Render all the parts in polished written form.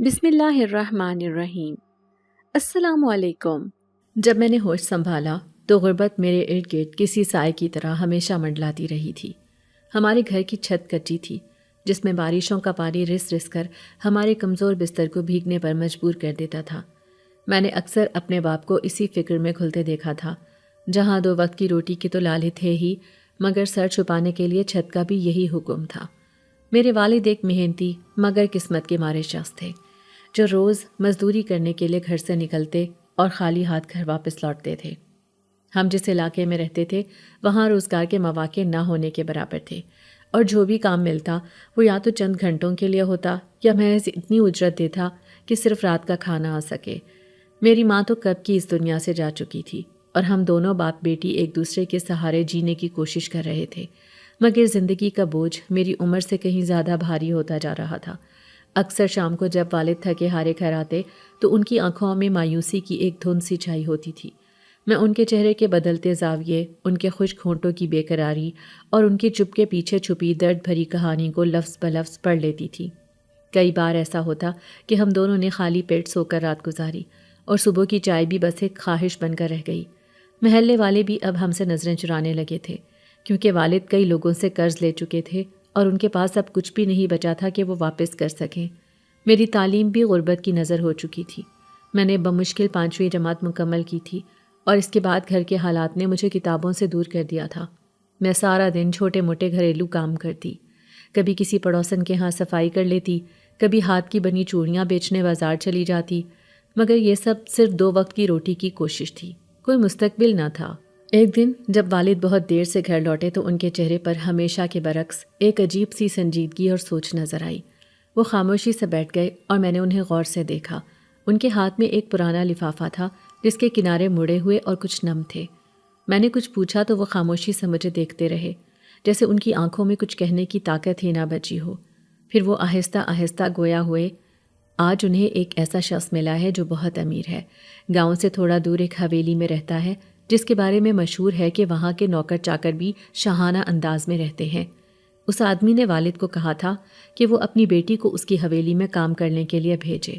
بسم اللہ الرحمن الرحیم۔ السلام علیکم۔ جب میں نے ہوش سنبھالا تو غربت میرے ارد گرد کسی سائے کی طرح ہمیشہ منڈلاتی رہی تھی۔ ہمارے گھر کی چھت کچی تھی جس میں بارشوں کا پانی رس رس کر ہمارے کمزور بستر کو بھیگنے پر مجبور کر دیتا تھا۔ میں نے اکثر اپنے باپ کو اسی فکر میں گھلتے دیکھا تھا، جہاں 2 وقت کی روٹی کے تو لالے تھے ہی، مگر سر چھپانے کے لیے چھت کا بھی یہی حکم تھا۔ میرے والد ایک محنتی مگر قسمت کے مارے شخص تھے، جو روز مزدوری کرنے کے لیے گھر سے نکلتے اور خالی ہاتھ گھر واپس لوٹتے تھے۔ ہم جس علاقے میں رہتے تھے وہاں روزگار کے مواقع نہ ہونے کے برابر تھے، اور جو بھی کام ملتا وہ یا تو چند گھنٹوں کے لیے ہوتا یا محض اتنی اجرت دیتا کہ صرف رات کا کھانا آ سکے۔ میری ماں تو کب کی اس دنیا سے جا چکی تھی، اور ہم دونوں باپ بیٹی ایک دوسرے کے سہارے جینے کی کوشش کر رہے تھے، مگر زندگی کا بوجھ میری عمر سے کہیں زیادہ بھاری ہوتا جا رہا تھا۔ اکثر شام کو جب والد تھکے ہارے گھر آتے تو ان کی آنکھوں میں مایوسی کی ایک دھند سی چھائی ہوتی تھی۔ میں ان کے چہرے کے بدلتے زاویے، ان کے خشک ہونٹوں کی بے قراری اور ان کے چپ کے پیچھے چھپی درد بھری کہانی کو لفظ بلفظ پڑھ لیتی تھی۔ کئی بار ایسا ہوتا کہ ہم دونوں نے خالی پیٹ سو کر رات گزاری، اور صبح کی چائے بھی بس ایک خواہش بن کر رہ گئی۔ محلے والے بھی اب ہم سے نظریں چرانے لگے تھے، کیونکہ والد کئی لوگوں سے قرض لے چکے تھے اور ان کے پاس اب کچھ بھی نہیں بچا تھا کہ وہ واپس کر سکیں۔ میری تعلیم بھی غربت کی نظر ہو چکی تھی۔ میں نے بمشکل 5ویں جماعت مکمل کی تھی، اور اس کے بعد گھر کے حالات نے مجھے کتابوں سے دور کر دیا تھا۔ میں سارا دن چھوٹے موٹے گھریلو کام کرتی، کبھی کسی پڑوسن کے ہاں صفائی کر لیتی، کبھی ہاتھ کی بنی چوڑیاں بیچنے بازار چلی جاتی، مگر یہ سب صرف 2 وقت کی روٹی کی کوشش تھی، کوئی مستقبل نہ تھا۔ ایک دن جب والد بہت دیر سے گھر لوٹے تو ان کے چہرے پر ہمیشہ کے برعکس ایک عجیب سی سنجیدگی اور سوچ نظر آئی۔ وہ خاموشی سے بیٹھ گئے اور میں نے انہیں غور سے دیکھا۔ ان کے ہاتھ میں ایک پرانا لفافہ تھا جس کے کنارے مڑے ہوئے اور کچھ نم تھے۔ میں نے کچھ پوچھا تو وہ خاموشی سے مجھے دیکھتے رہے، جیسے ان کی آنکھوں میں کچھ کہنے کی طاقت ہی نہ بچی ہو۔ پھر وہ آہستہ آہستہ گویا ہوئے، آج انہیں ایک ایسا شخص ملا ہے جو بہت امیر ہے، گاؤں سے تھوڑا دور ایک حویلی میں رہتا ہے جس کے بارے میں مشہور ہے کہ وہاں کے نوکر چاکر بھی شاہانہ انداز میں رہتے ہیں۔ اس آدمی نے والد کو کہا تھا کہ وہ اپنی بیٹی کو اس کی حویلی میں کام کرنے کے لیے بھیجے،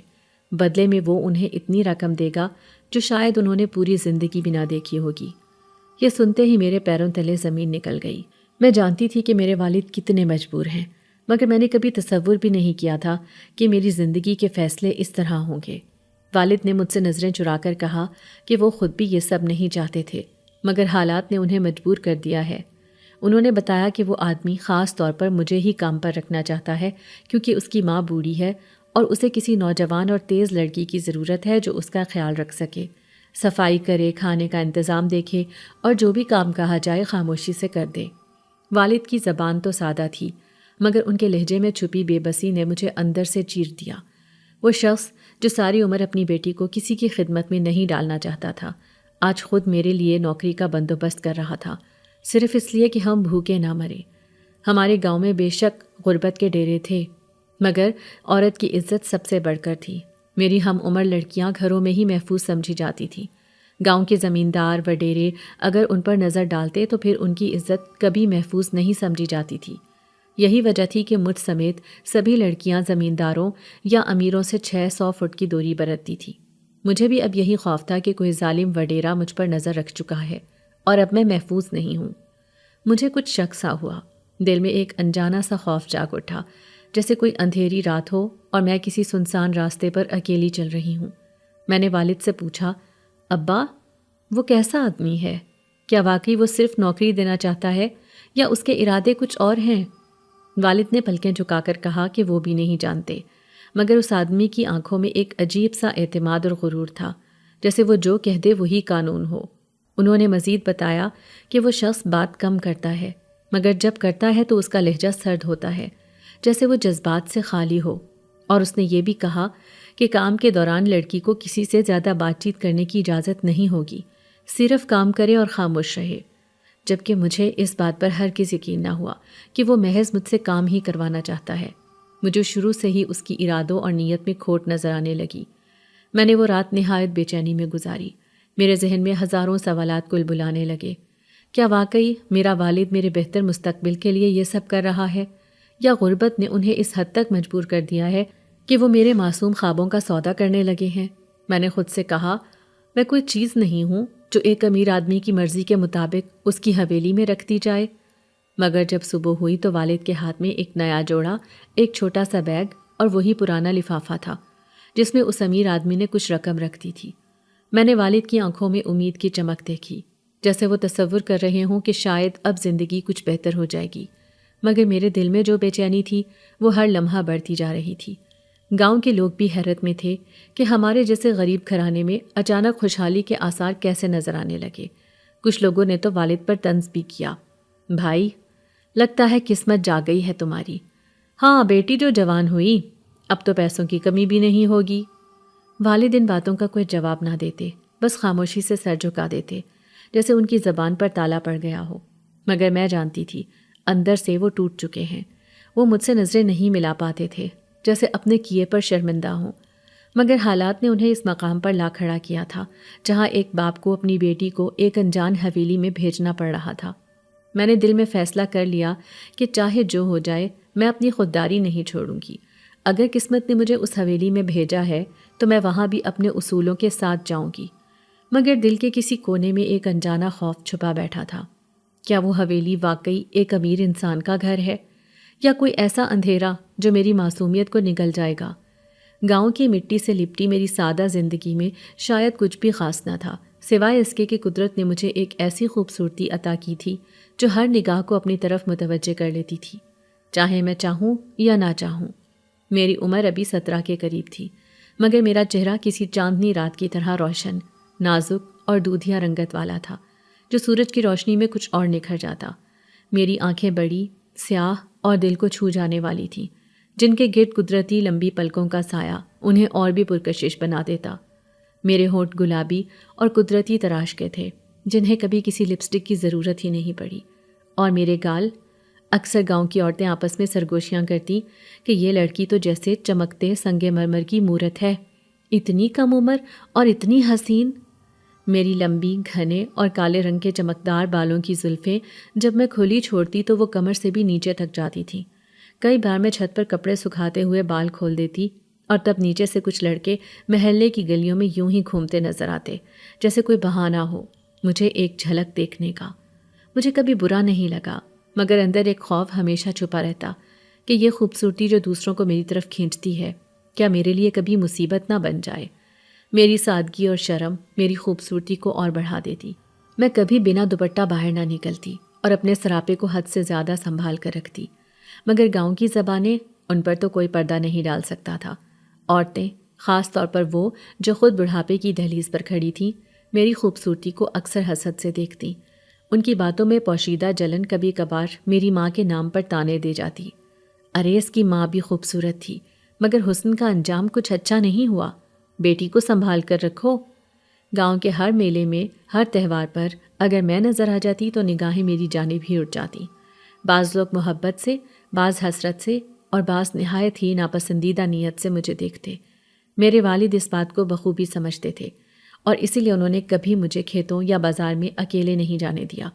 بدلے میں وہ انہیں اتنی رقم دے گا جو شاید انہوں نے پوری زندگی بھی نہ دیکھی ہوگی۔ یہ سنتے ہی میرے پیروں تلے زمین نکل گئی۔ میں جانتی تھی کہ میرے والد کتنے مجبور ہیں، مگر میں نے کبھی تصور بھی نہیں کیا تھا کہ میری زندگی کے فیصلے اس طرح ہوں گے۔ والد نے مجھ سے نظریں چرا کر کہا کہ وہ خود بھی یہ سب نہیں چاہتے تھے، مگر حالات نے انہیں مجبور کر دیا ہے۔ انہوں نے بتایا کہ وہ آدمی خاص طور پر مجھے ہی کام پر رکھنا چاہتا ہے، کیونکہ اس کی ماں بوڑھی ہے اور اسے کسی نوجوان اور تیز لڑکی کی ضرورت ہے جو اس کا خیال رکھ سکے، صفائی کرے، کھانے کا انتظام دیکھے، اور جو بھی کام کہا جائے خاموشی سے کر دے۔ والد کی زبان تو سادہ تھی، مگر ان کے لہجے میں چھپی بے بسی نے مجھے اندر سے چیر دیا۔ وہ شخص جو ساری عمر اپنی بیٹی کو کسی کی خدمت میں نہیں ڈالنا چاہتا تھا، آج خود میرے لیے نوکری کا بندوبست کر رہا تھا، صرف اس لیے کہ ہم بھوکے نہ مرے۔ ہمارے گاؤں میں بے شک غربت کے ڈیرے تھے، مگر عورت کی عزت سب سے بڑھ کر تھی۔ میری ہم عمر لڑکیاں گھروں میں ہی محفوظ سمجھی جاتی تھیں۔ گاؤں کے زمیندار وڈیرے اگر ان پر نظر ڈالتے تو پھر ان کی عزت کبھی محفوظ نہیں سمجھی جاتی تھی۔ یہی وجہ تھی کہ مجھ سمیت سبھی لڑکیاں زمینداروں یا امیروں سے 600 فٹ کی دوری برتتی تھی۔ مجھے بھی اب یہی خوف تھا کہ کوئی ظالم وڈیرا مجھ پر نظر رکھ چکا ہے اور اب میں محفوظ نہیں ہوں۔ مجھے کچھ شک سا ہوا، دل میں ایک انجانا سا خوف جاگ اٹھا، جیسے کوئی اندھیری رات ہو اور میں کسی سنسان راستے پر اکیلی چل رہی ہوں۔ میں نے والد سے پوچھا، ابا، وہ کیسا آدمی ہے؟ کیا واقعی وہ صرف نوکری دینا چاہتا ہے یا اس کے ارادے کچھ اور ہیں؟ والد نے پلکیں جھکا کر کہا کہ وہ بھی نہیں جانتے، مگر اس آدمی کی آنکھوں میں ایک عجیب سا اعتماد اور غرور تھا، جیسے وہ جو کہہ دے وہی قانون ہو۔ انہوں نے مزید بتایا کہ وہ شخص بات کم کرتا ہے، مگر جب کرتا ہے تو اس کا لہجہ سرد ہوتا ہے، جیسے وہ جذبات سے خالی ہو، اور اس نے یہ بھی کہا کہ کام کے دوران لڑکی کو کسی سے زیادہ بات چیت کرنے کی اجازت نہیں ہوگی، صرف کام کرے اور خاموش رہے۔ جبکہ مجھے اس بات پر ہرگز یقین نہ ہوا کہ وہ محض مجھ سے کام ہی کروانا چاہتا ہے۔ مجھے شروع سے ہی اس کی ارادوں اور نیت میں کھوٹ نظر آنے لگی۔ میں نے وہ رات نہایت بے چینی میں گزاری۔ میرے ذہن میں ہزاروں سوالات کل بلانے لگے۔ کیا واقعی میرا والد میرے بہتر مستقبل کے لیے یہ سب کر رہا ہے، یا غربت نے انہیں اس حد تک مجبور کر دیا ہے کہ وہ میرے معصوم خوابوں کا سودا کرنے لگے ہیں۔ میں نے خود سے کہا، میں کوئی چیز نہیں ہوں جو ایک امیر آدمی کی مرضی کے مطابق اس کی حویلی میں رکھ دی جائے۔ مگر جب صبح ہوئی تو والد کے ہاتھ میں ایک نیا جوڑا، ایک چھوٹا سا بیگ اور وہی پرانا لفافہ تھا جس میں اس امیر آدمی نے کچھ رقم رکھ دی تھی۔ میں نے والد کی آنکھوں میں امید کی چمک دیکھی، جیسے وہ تصور کر رہے ہوں کہ شاید اب زندگی کچھ بہتر ہو جائے گی، مگر میرے دل میں جو بے چینی تھی وہ ہر لمحہ بڑھتی جا رہی تھی۔ گاؤں کے لوگ بھی حیرت میں تھے کہ ہمارے جیسے غریب گھرانے میں اچانک خوشحالی کے آثار کیسے نظر آنے لگے۔ کچھ لوگوں نے تو والد پر طنز بھی کیا، بھائی لگتا ہے قسمت جا گئی ہے تمہاری۔ ہاں بیٹی جو جوان ہوئی، اب تو پیسوں کی کمی بھی نہیں ہوگی۔ والد ان باتوں کا کوئی جواب نہ دیتے، بس خاموشی سے سر جھکا دیتے، جیسے ان کی زبان پر تالا پڑ گیا ہو۔ مگر میں جانتی تھی اندر سے وہ ٹوٹ چکے ہیں۔ وہ مجھ سے نظریں نہیں ملا پاتے تھے، جیسے اپنے کیے پر شرمندہ ہوں۔ مگر حالات نے انہیں اس مقام پر لا کھڑا کیا تھا جہاں ایک باپ کو اپنی بیٹی کو ایک انجان حویلی میں بھیجنا پڑ رہا تھا۔ میں نے دل میں فیصلہ کر لیا کہ چاہے جو ہو جائے میں اپنی خودداری نہیں چھوڑوں گی۔ اگر قسمت نے مجھے اس حویلی میں بھیجا ہے تو میں وہاں بھی اپنے اصولوں کے ساتھ جاؤں گی۔ مگر دل کے کسی کونے میں ایک انجانا خوف چھپا بیٹھا تھا۔ کیا وہ حویلی واقعی ایک امیر انسان کا گھر ہے، یا کوئی ایسا اندھیرا جو میری معصومیت کو نگل جائے گا؟ گاؤں کی مٹی سے لپٹی میری سادہ زندگی میں شاید کچھ بھی خاص نہ تھا، سوائے اس کے کہ قدرت نے مجھے ایک ایسی خوبصورتی عطا کی تھی جو ہر نگاہ کو اپنی طرف متوجہ کر لیتی تھی، چاہے میں چاہوں یا نہ چاہوں۔ میری عمر ابھی 17 کے قریب تھی، مگر میرا چہرہ کسی چاندنی رات کی طرح روشن، نازک اور دودھیا رنگت والا تھا، جو سورج کی روشنی میں کچھ اور نکھر جاتا۔ میری آنکھیں بڑی، سیاہ اور دل کو چھو جانے والی تھیں، جن کے گرد قدرتی لمبی پلکوں کا سایہ انہیں اور بھی پرکشش بنا دیتا۔ میرے ہونٹ گلابی اور قدرتی تراش کے تھے، جنہیں کبھی کسی لپسٹک کی ضرورت ہی نہیں پڑی، اور میرے گال، اکثر گاؤں کی عورتیں آپس میں سرگوشیاں کرتی کہ یہ لڑکی تو جیسے چمکتے سنگ مرمر کی مورت ہے، اتنی کم عمر اور اتنی حسین۔ میری لمبی، گھنے اور کالے رنگ کے چمکدار بالوں کی زلفیں جب میں کھلی چھوڑتی تو وہ کمر سے بھی نیچے تک جاتی تھیں۔ کئی بار میں چھت پر کپڑے سکھاتے ہوئے بال کھول دیتی اور تب نیچے سے کچھ لڑکے محلے کی گلیوں میں یوں ہی گھومتے نظر آتے، جیسے کوئی بہانہ ہو مجھے ایک جھلک دیکھنے کا۔ مجھے کبھی برا نہیں لگا، مگر اندر ایک خوف ہمیشہ چھپا رہتا کہ یہ خوبصورتی جو دوسروں کو میری طرف کھینچتی ہے، کیا میرے لیے کبھی مصیبت نہ بن جائے۔ میری سادگی اور شرم میری خوبصورتی کو اور بڑھا دیتی۔ میں کبھی بنا دوپٹہ باہر نہ نکلتی اور اپنے سراپے کو حد سے زیادہ سنبھال کر رکھتی، مگر گاؤں کی زبانیں، ان پر تو کوئی پردہ نہیں ڈال سکتا تھا۔ عورتیں، خاص طور پر وہ جو خود بڑھاپے کی دہلیز پر کھڑی تھیں، میری خوبصورتی کو اکثر حسد سے دیکھتی۔ ان کی باتوں میں پوشیدہ جلن کبھی کبھار میری ماں کے نام پر تانے دے جاتی۔ ارے اس کی ماں بھی خوبصورت تھی، مگر حسن کا انجام کچھ اچھا نہیں ہوا، بیٹی کو سنبھال کر رکھو۔ گاؤں کے ہر میلے میں، ہر تہوار پر اگر میں نظر آ جاتی تو نگاہیں میری جانب ہی اٹھ جاتی۔ بعض لوگ محبت سے، بعض حسرت سے اور بعض نہایت ہی ناپسندیدہ نیت سے مجھے دیکھتے۔ میرے والد اس بات کو بخوبی سمجھتے تھے، اور اسی لیے انہوں نے کبھی مجھے کھیتوں یا بازار میں اکیلے نہیں جانے دیا۔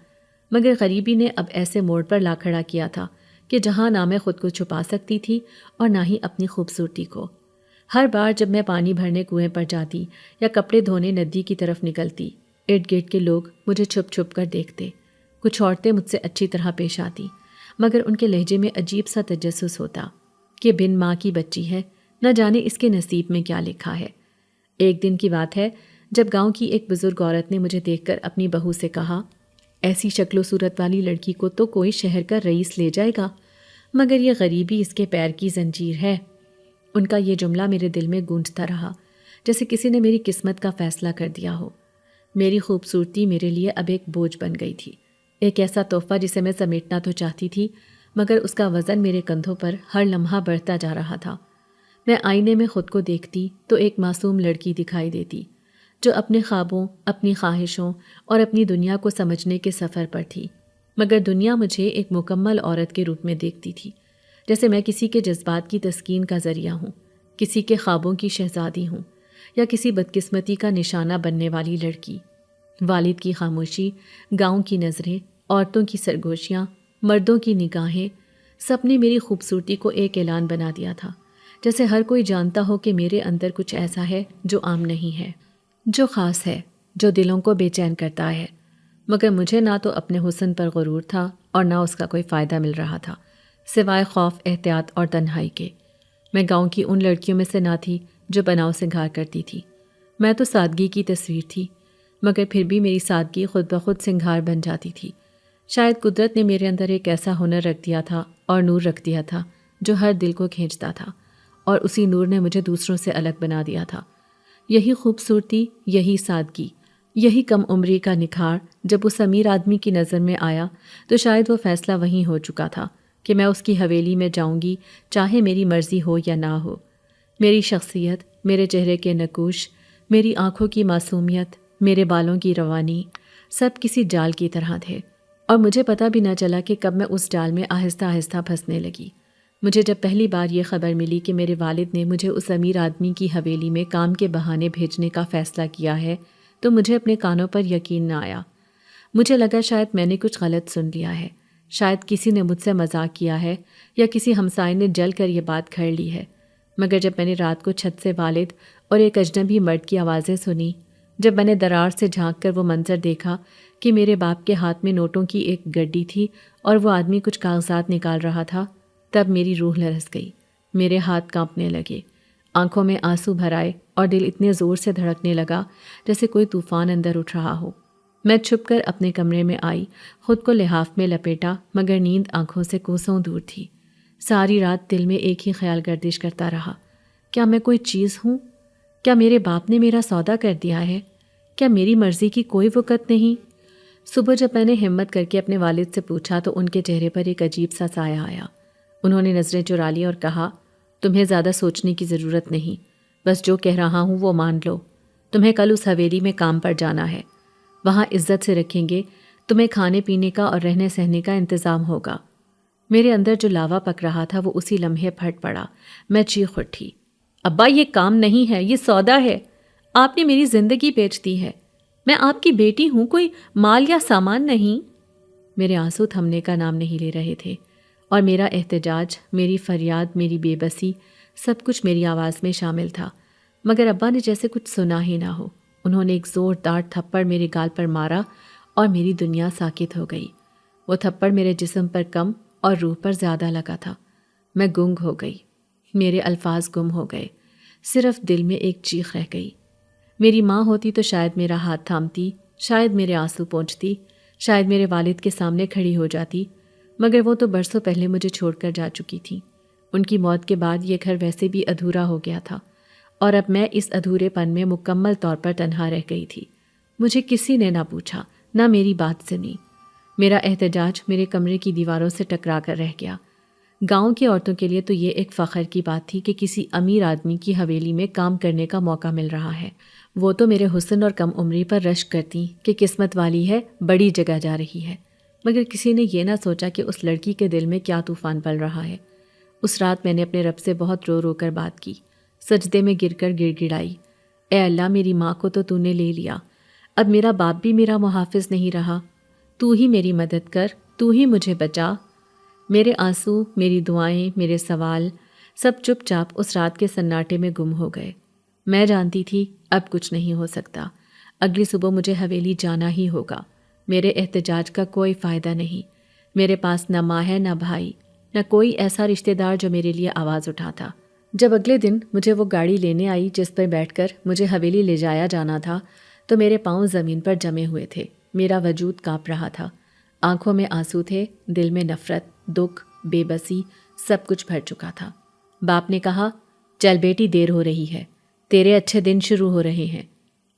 مگر غریبی نے اب ایسے موڑ پر لا کھڑا کیا تھا کہ جہاں نہ میں خود کو چھپا سکتی تھی اور نہ ہی اپنی خوبصورتی کو۔ ہر بار جب میں پانی بھرنے کنویں پر جاتی یا کپڑے دھونے ندی کی طرف نکلتی، ارد گرد کے لوگ مجھے چھپ چھپ کر دیکھتے۔ کچھ عورتیں مجھ سے اچھی طرح پیش آتی، مگر ان کے لہجے میں عجیب سا تجسس ہوتا کہ بن ماں کی بچی ہے، نہ جانے اس کے نصیب میں کیا لکھا ہے۔ ایک دن کی بات ہے جب گاؤں کی ایک بزرگ عورت نے مجھے دیکھ کر اپنی بہو سے کہا، ایسی شکل و صورت والی لڑکی کو تو کوئی شہر کا رئیس لے جائے گا، مگر یہ غریبی اس کے پیر کی زنجیر ہے۔ ان کا یہ جملہ میرے دل میں گونجتا رہا، جیسے کسی نے میری قسمت کا فیصلہ کر دیا ہو۔ میری خوبصورتی میرے لیے اب ایک بوجھ بن گئی تھی، ایک ایسا تحفہ جسے میں سمیٹنا تو چاہتی تھی، مگر اس کا وزن میرے کندھوں پر ہر لمحہ بڑھتا جا رہا تھا۔ میں آئینے میں خود کو دیکھتی تو ایک معصوم لڑکی دکھائی دیتی، جو اپنے خوابوں، اپنی خواہشوں اور اپنی دنیا کو سمجھنے کے سفر پر تھی، مگر دنیا مجھے ایک مکمل عورت کے روپ میں دیکھتی تھی، جیسے میں کسی کے جذبات کی تسکین کا ذریعہ ہوں، کسی کے خوابوں کی شہزادی ہوں، یا کسی بدقسمتی کا نشانہ بننے والی لڑکی۔ والد کی خاموشی، گاؤں کی نظریں، عورتوں کی سرگوشیاں، مردوں کی نگاہیں، سب نے میری خوبصورتی کو ایک اعلان بنا دیا تھا جیسے ہر کوئی جانتا ہو کہ میرے اندر کچھ ایسا ہے جو عام نہیں ہے، جو خاص ہے، جو دلوں کو بے چین کرتا ہے۔ مگر مجھے نہ تو اپنے حسن پر غرور تھا اور نہ اس کا کوئی فائدہ مل رہا تھا، سوائے خوف، احتیاط اور تنہائی کے۔ میں گاؤں کی ان لڑکیوں میں سے نہ تھی جو بناؤ سنگھار کرتی تھی، میں تو سادگی کی تصویر تھی، مگر پھر بھی میری سادگی خود بخود سنگھار بن جاتی تھی۔ شاید قدرت نے میرے اندر ایک ایسا ہنر رکھ دیا تھا اور نور رکھ دیا تھا جو ہر دل کو کھینچتا تھا، اور اسی نور نے مجھے دوسروں سے الگ بنا دیا تھا۔ یہی خوبصورتی، یہی سادگی، یہی کم عمری کا نکھار جب اس امیر آدمی کی نظر میں آیا تو شاید وہ فیصلہ وہیں ہو چکا تھا کہ میں اس کی حویلی میں جاؤں گی، چاہے میری مرضی ہو یا نہ ہو۔ میری شخصیت، میرے چہرے کے نقوش، میری آنکھوں کی معصومیت، میرے بالوں کی روانی، سب کسی جال کی طرح تھے، اور مجھے پتہ بھی نہ چلا کہ کب میں اس جال میں آہستہ آہستہ پھنسنے لگی۔ مجھے جب پہلی بار یہ خبر ملی کہ میرے والد نے مجھے اس امیر آدمی کی حویلی میں کام کے بہانے بھیجنے کا فیصلہ کیا ہے تو مجھے اپنے کانوں پر یقین نہ آیا۔ مجھے لگا شاید میں نے کچھ غلط سن لیا ہے، شاید کسی نے مجھ سے مذاق کیا ہے یا کسی ہمسائے نے جل کر یہ بات کھڑ لی ہے۔ مگر جب میں نے رات کو چھت سے والد اور ایک اجنبی مرد کی آوازیں سنی، جب میں نے درار سے جھانک کر وہ منظر دیکھا کہ میرے باپ کے ہاتھ میں نوٹوں کی ایک گڈی تھی اور وہ آدمی کچھ کاغذات نکال رہا تھا، تب میری روح لرز گئی، میرے ہاتھ کانپنے لگے، آنکھوں میں آنسو بھر آئے اور دل اتنے زور سے دھڑکنے لگا جیسے کوئی طوفان اندر اٹھ رہا ہو۔ میں چھپ کر اپنے کمرے میں آئی، خود کو لحاف میں لپیٹا، مگر نیند آنکھوں سے کوسوں دور تھی۔ ساری رات دل میں ایک ہی خیال گردش کرتا رہا، کیا میں کوئی چیز ہوں؟ کیا میرے باپ نے میرا سودا کر دیا ہے؟ کیا میری مرضی کی کوئی وقت نہیں؟ صبح جب میں نے ہمت کر کے اپنے والد سے پوچھا تو ان کے چہرے پر ایک عجیب سا سایہ آیا۔ انہوں نے نظریں چرا لی اور کہا، تمہیں زیادہ سوچنے کی ضرورت نہیں، بس جو کہہ رہا ہوں وہ مان لو۔ تمہیں کل اس حویلی میں کام پر جانا ہے، وہاں عزت سے رکھیں گے، تمہیں کھانے پینے کا اور رہنے سہنے کا انتظام ہوگا۔ میرے اندر جو لاوا پک رہا تھا وہ اسی لمحے پھٹ پڑا، میں چیخ اٹھی، ابا یہ کام نہیں ہے، یہ سودا ہے، آپ نے میری زندگی بیچ دی ہے، میں آپ کی بیٹی ہوں، کوئی مال یا سامان نہیں۔ میرے آنسو تھمنے کا نام نہیں لے رہے تھے، اور میرا احتجاج، میری فریاد، میری بے بسی، سب کچھ میری آواز میں شامل تھا، مگر ابا نے جیسے کچھ سنا ہی نہ ہو۔ انہوں نے ایک زوردار تھپڑ میرے گال پر مارا اور میری دنیا ساکت ہو گئی۔ وہ تھپڑ میرے جسم پر کم اور روح پر زیادہ لگا تھا۔ میں گنگ ہو گئی، میرے الفاظ گم ہو گئے، صرف دل میں ایک چیخ رہ گئی۔ میری ماں ہوتی تو شاید میرا ہاتھ تھامتی، شاید میرے آنسو پونچھتی، شاید میرے والد کے سامنے کھڑی ہو جاتی، مگر وہ تو برسوں پہلے مجھے چھوڑ کر جا چکی تھی۔ ان کی موت کے بعد یہ گھر ویسے بھی ادھورا ہو گیا تھا، اور اب میں اس ادھورے پن میں مکمل طور پر تنہا رہ گئی تھی۔ مجھے کسی نے نہ پوچھا، نہ میری بات سنی۔ میرا احتجاج میرے کمرے کی دیواروں سے ٹکرا کر رہ گیا۔ گاؤں کی عورتوں کے لیے تو یہ ایک فخر کی بات تھی کہ کسی امیر آدمی کی حویلی میں کام کرنے کا موقع مل رہا ہے۔ وہ تو میرے حسن اور کم عمری پر رشک کرتی کہ قسمت والی ہے، بڑی جگہ جا رہی ہے، مگر کسی نے یہ نہ سوچا کہ اس لڑکی کے دل میں کیا طوفان پل رہا ہے۔ اس رات میں نے اپنے رب سے بہت رو رو کر بات کی، سجدے میں گر کر گڑ گڑائی، اے اللہ، میری ماں کو تو نے لے لیا، اب میرا باپ بھی میرا محافظ نہیں رہا، تو ہی میری مدد کر، تو ہی مجھے بچا۔ میرے آنسو، میری دعائیں، میرے سوال، سب چپ چاپ اس رات کے سناٹے میں گم ہو گئے۔ میں جانتی تھی اب کچھ نہیں ہو سکتا، اگلی صبح مجھے حویلی جانا ہی ہوگا۔ میرے احتجاج کا کوئی فائدہ نہیں، میرے پاس نہ ماں ہے، نہ بھائی، نہ کوئی ایسا رشتہ دار جو میرے لیے آواز اٹھاتا۔ جب اگلے دن مجھے وہ گاڑی لینے آئی جس پر بیٹھ کر مجھے حویلی لے جایا جانا تھا تو میرے پاؤں زمین پر جمے ہوئے تھے، میرا وجود کانپ رہا تھا، آنکھوں میں آنسو تھے، دل میں نفرت، دکھ، بے بسی، سب کچھ بھر چکا تھا۔ باپ نے کہا، چل بیٹی، دیر ہو رہی ہے، تیرے اچھے دن شروع ہو رہے ہیں۔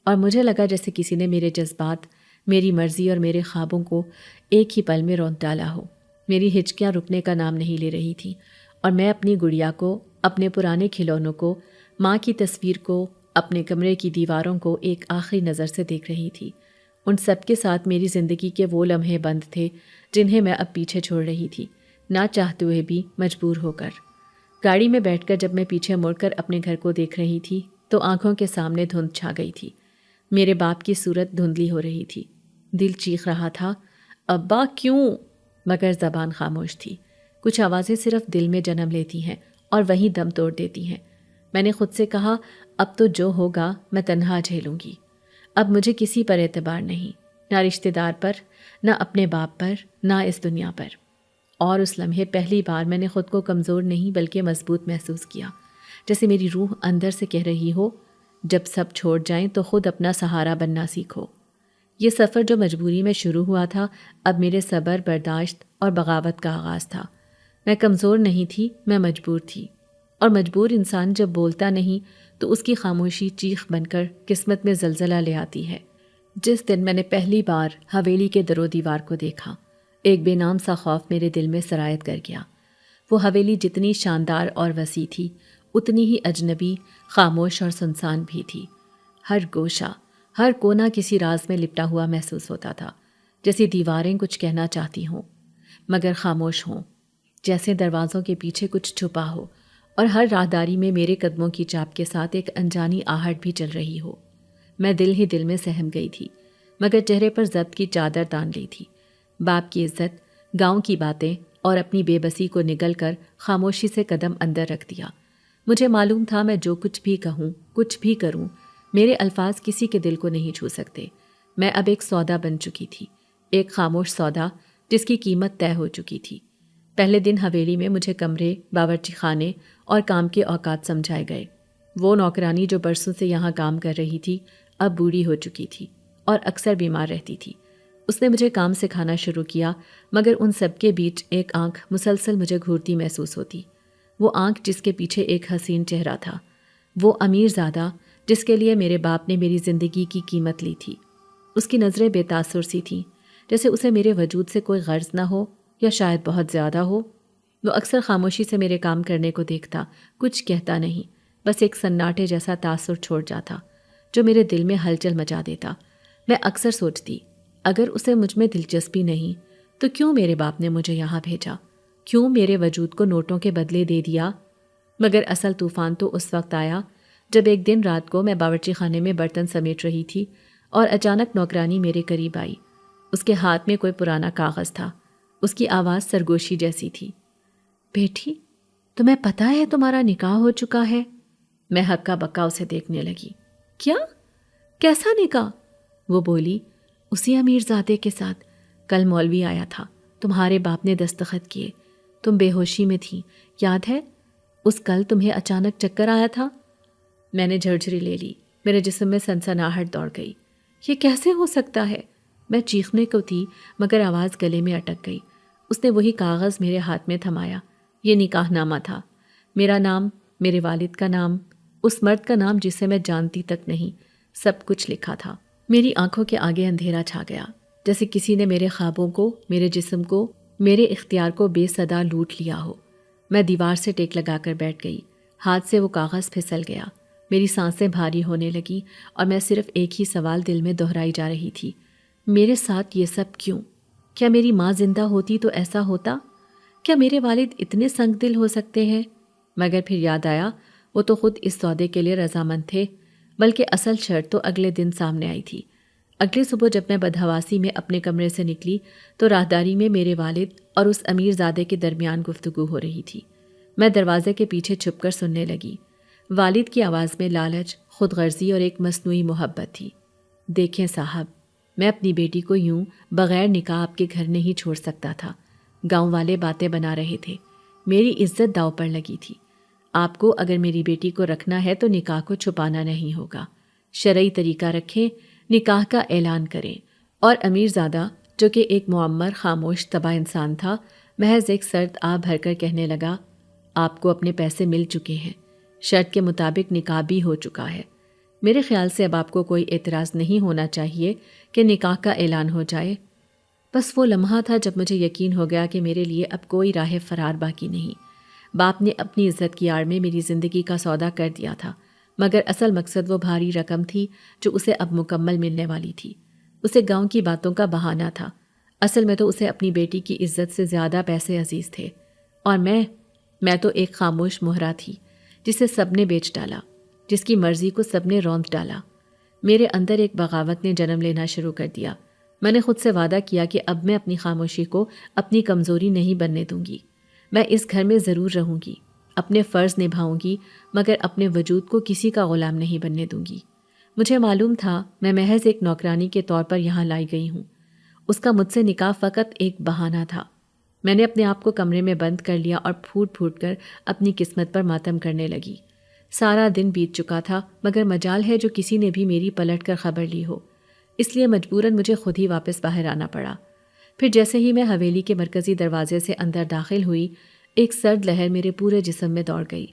اور مجھے لگا جیسے کسی نے میرے جذبات، میری مرضی اور میرے خوابوں کو ایک ہی پل میں رونت ڈالا ہو۔ میری ہچکیاں رکنے کا نام نہیں لے رہی تھیں، اور میں اپنی گڑیا کو، اپنے پرانے کھلونوں کو، ماں کی تصویر کو، اپنے کمرے کی دیواروں کو ایک آخری نظر سے دیکھ رہی تھی۔ ان سب کے ساتھ میری زندگی کے وہ لمحے بند تھے جنہیں میں اب پیچھے چھوڑ رہی تھی، نہ چاہتے ہوئے بھی، مجبور ہو کر۔ گاڑی میں بیٹھ کر جب میں پیچھے مڑ کر اپنے گھر کو دیکھ رہی تھی تو آنکھوں کے سامنے دھند چھا گئی تھی، میرے باپ کی صورت دھندلی ہو رہی تھی، دل چیخ رہا تھا، ابا کیوں؟ مگر زبان خاموش تھی۔ کچھ آوازیں صرف دل میں جنم لیتی ہیں اور وہیں دم توڑ دیتی ہیں۔ میں نے خود سے کہا اب تو جو ہوگا میں تنہا جھیلوں گی، اب مجھے کسی پر اعتبار نہیں، نہ رشتہ دار پر، نہ اپنے باپ پر، نہ اس دنیا پر۔ اور اس لمحے پہلی بار میں نے خود کو کمزور نہیں بلکہ مضبوط محسوس کیا، جیسے میری روح اندر سے کہہ رہی ہو جب سب چھوڑ جائیں تو خود اپنا سہارا بننا سیکھو۔ یہ سفر جو مجبوری میں شروع ہوا تھا اب میرے صبر، برداشت اور بغاوت کا آغاز تھا۔ میں کمزور نہیں تھی، میں مجبور تھی، اور مجبور انسان جب بولتا نہیں تو اس کی خاموشی چیخ بن کر قسمت میں زلزلہ لے آتی ہے۔ جس دن میں نے پہلی بار حویلی کے در و دیوار کو دیکھا، ایک بے نام سا خوف میرے دل میں سرایت کر گیا۔ وہ حویلی جتنی شاندار اور وسیع تھی اتنی ہی اجنبی، خاموش اور سنسان بھی تھی۔ ہر گوشہ، ہر کونا کسی راز میں لپٹا ہوا محسوس ہوتا تھا، جیسے دیواریں کچھ کہنا چاہتی ہوں مگر خاموش ہوں، جیسے دروازوں کے پیچھے کچھ چھپا ہو اور ہر راہداری میں میرے قدموں کی چاپ کے ساتھ ایک انجانی آہٹ بھی چل رہی ہو۔ میں دل ہی دل میں سہم گئی تھی مگر چہرے پر ضبط کی چادر تان لی تھی۔ باپ کی عزت، گاؤں کی باتیں اور اپنی بے بسی کو نگل کر خاموشی سے قدم اندر رکھ دیا۔ مجھے معلوم تھا میں جو کچھ بھی کہوں، کچھ بھی کروں، میرے الفاظ کسی کے دل کو نہیں چھو سکتے۔ میں اب ایک سودا بن چکی تھی، ایک خاموش سودا جس کی قیمت طے ہو چکی تھی۔ پہلے دن حویلی میں مجھے کمرے، باورچی خانے اور کام کے اوقات سمجھائے گئے۔ وہ نوکرانی جو برسوں سے یہاں کام کر رہی تھی اب بوڑھی ہو چکی تھی اور اکثر بیمار رہتی تھی۔ اس نے مجھے کام سکھانا شروع کیا مگر ان سب کے بیچ ایک آنکھ مسلسل مجھے گھورتی محسوس ہوتی۔ وہ آنکھ جس کے پیچھے ایک حسین چہرہ تھا، وہ امیر زادہ جس کے لیے میرے باپ نے میری زندگی کی قیمت لی تھی۔ اس کی نظریں بے تاثر سی تھیں، جیسے اسے میرے وجود سے کوئی غرض نہ ہو یا شاید بہت زیادہ ہو۔ وہ اکثر خاموشی سے میرے کام کرنے کو دیکھتا، کچھ کہتا نہیں، بس ایک سناٹے جیسا تاثر چھوڑ جاتا جو میرے دل میں ہلچل مچا دیتا۔ میں اکثر سوچتی اگر اسے مجھ میں دلچسپی نہیں تو کیوں میرے باپ نے مجھے یہاں بھیجا، کیوں میرے وجود کو نوٹوں کے بدلے دے دیا؟ مگر اصل طوفان تو اس وقت آیا جب ایک دن رات کو میں باورچی خانے میں برتن سمیٹ رہی تھی اور اچانک نوکرانی میرے قریب آئی۔ اس کے ہاتھ میں کوئی پرانا کاغذ تھا، اس کی آواز سرگوشی جیسی تھی۔ بیٹی، تمہیں پتہ ہے تمہارا نکاح ہو چکا ہے؟ میں ہکا بکا اسے دیکھنے لگی۔ کیا؟ کیسا نکاح؟ وہ بولی، اسی امیر زادے کے ساتھ، کل مولوی آیا تھا، تمہارے باپ نے دستخط کیے، تم بے ہوشی میں تھی، یاد ہے؟ اس کل تمہیں اچانک چکر آیا تھا؟ میں نے جھرجھری لے لی، میرے جسم میں سنسناہٹ دوڑ گئی۔ یہ کیسے ہو سکتا ہے؟ میں چیخنے کو تھی مگر آواز گلے میں اٹک گئی۔ اس نے وہی کاغذ میرے ہاتھ میں تھمایا۔ یہ نکاح نامہ تھا، میرا نام، میرے والد کا نام، اس مرد کا نام جسے میں جانتی تک نہیں، سب کچھ لکھا تھا۔ میری آنکھوں کے آگے اندھیرا چھا گیا، جیسے کسی نے میرے خوابوں کو، میرے جسم کو، میرے اختیار کو بے صدا لوٹ لیا ہو۔ میں دیوار سے ٹیک لگا کر بیٹھ گئی، ہاتھ سے وہ کاغذ پھسل گیا، میری سانسیں بھاری ہونے لگی اور میں صرف ایک ہی سوال دل میں دہرائی جا رہی تھی، میرے ساتھ یہ سب کیوں؟ کیا میری ماں زندہ ہوتی تو ایسا ہوتا؟ کیا میرے والد اتنے سنگ دل ہو سکتے ہیں؟ مگر پھر یاد آیا وہ تو خود اس سودے کے لیے رضامند تھے، بلکہ اصل شرط تو اگلے دن سامنے آئی تھی۔ اگلی صبح جب میں بدحواسی میں اپنے کمرے سے نکلی تو راہداری میں میرے والد اور اس امیر زادے کے درمیان گفتگو ہو رہی تھی۔ میں دروازے کے پیچھے چھپ کر سننے لگی۔ والد کی آواز میں لالچ، خود غرضی اور ایک مصنوعی محبت تھی۔ دیکھیں صاحب، میں اپنی بیٹی کو یوں بغیر نکاح آپ کے گھر نہیں چھوڑ سکتا تھا۔ گاؤں والے باتیں بنا رہے تھے، میری عزت داؤ پر لگی تھی۔ آپ کو اگر میری بیٹی کو رکھنا ہے تو نکاح کو چھپانا نہیں ہوگا، شرعی طریقہ رکھیں، نکاح کا اعلان کریں۔ اور امیر زادہ جو کہ ایک معمر، خاموش، تباہ انسان تھا، محض ایک سرد آہ بھر کر کہنے لگا، آپ کو اپنے پیسے مل چکے ہیں، شرط کے مطابق نکاح بھی ہو چکا ہے۔ میرے خیال سے اب آپ کو کوئی اعتراض نہیں ہونا چاہیے کہ نکاح کا اعلان ہو جائے۔ بس وہ لمحہ تھا جب مجھے یقین ہو گیا کہ میرے لیے اب کوئی راہ فرار باقی نہیں۔ باپ نے اپنی عزت کی آڑ میں میری زندگی کا سودا کر دیا تھا، مگر اصل مقصد وہ بھاری رقم تھی جو اسے اب مکمل ملنے والی تھی۔ اسے گاؤں کی باتوں کا بہانہ تھا، اصل میں تو اسے اپنی بیٹی کی عزت سے زیادہ پیسے عزیز تھے۔ اور میں تو ایک خاموش مہرہ تھی جسے سب نے بیچ ڈالا، جس کی مرضی کو سب نے روند ڈالا۔ میرے اندر ایک بغاوت نے جنم لینا شروع کر دیا۔ میں نے خود سے وعدہ کیا کہ اب میں اپنی خاموشی کو اپنی کمزوری نہیں بننے دوں گی۔ میں اس گھر میں ضرور رہوں گی، اپنے فرض نبھاؤں گی مگر اپنے وجود کو کسی کا غلام نہیں بننے دوں گی۔ مجھے معلوم تھا میں محض ایک نوکرانی کے طور پر یہاں لائی گئی ہوں۔ اس کا مجھ سے نکاح فقط ایک بہانہ تھا۔ میں نے اپنے آپ کو کمرے میں بند کر لیا اور پھوٹ پھوٹ کر اپنی قسمت پر ماتم کرنے لگی۔ سارا دن بیت چکا تھا مگر مجال ہے جو کسی نے بھی میری پلٹ کر خبر لی ہو، اس لیے مجبوراً مجھے خود ہی واپس باہر آنا پڑا۔ پھر جیسے ہی میں حویلی کے مرکزی دروازے سے اندر داخل ہوئی، ایک سرد لہر میرے پورے جسم میں دوڑ گئی۔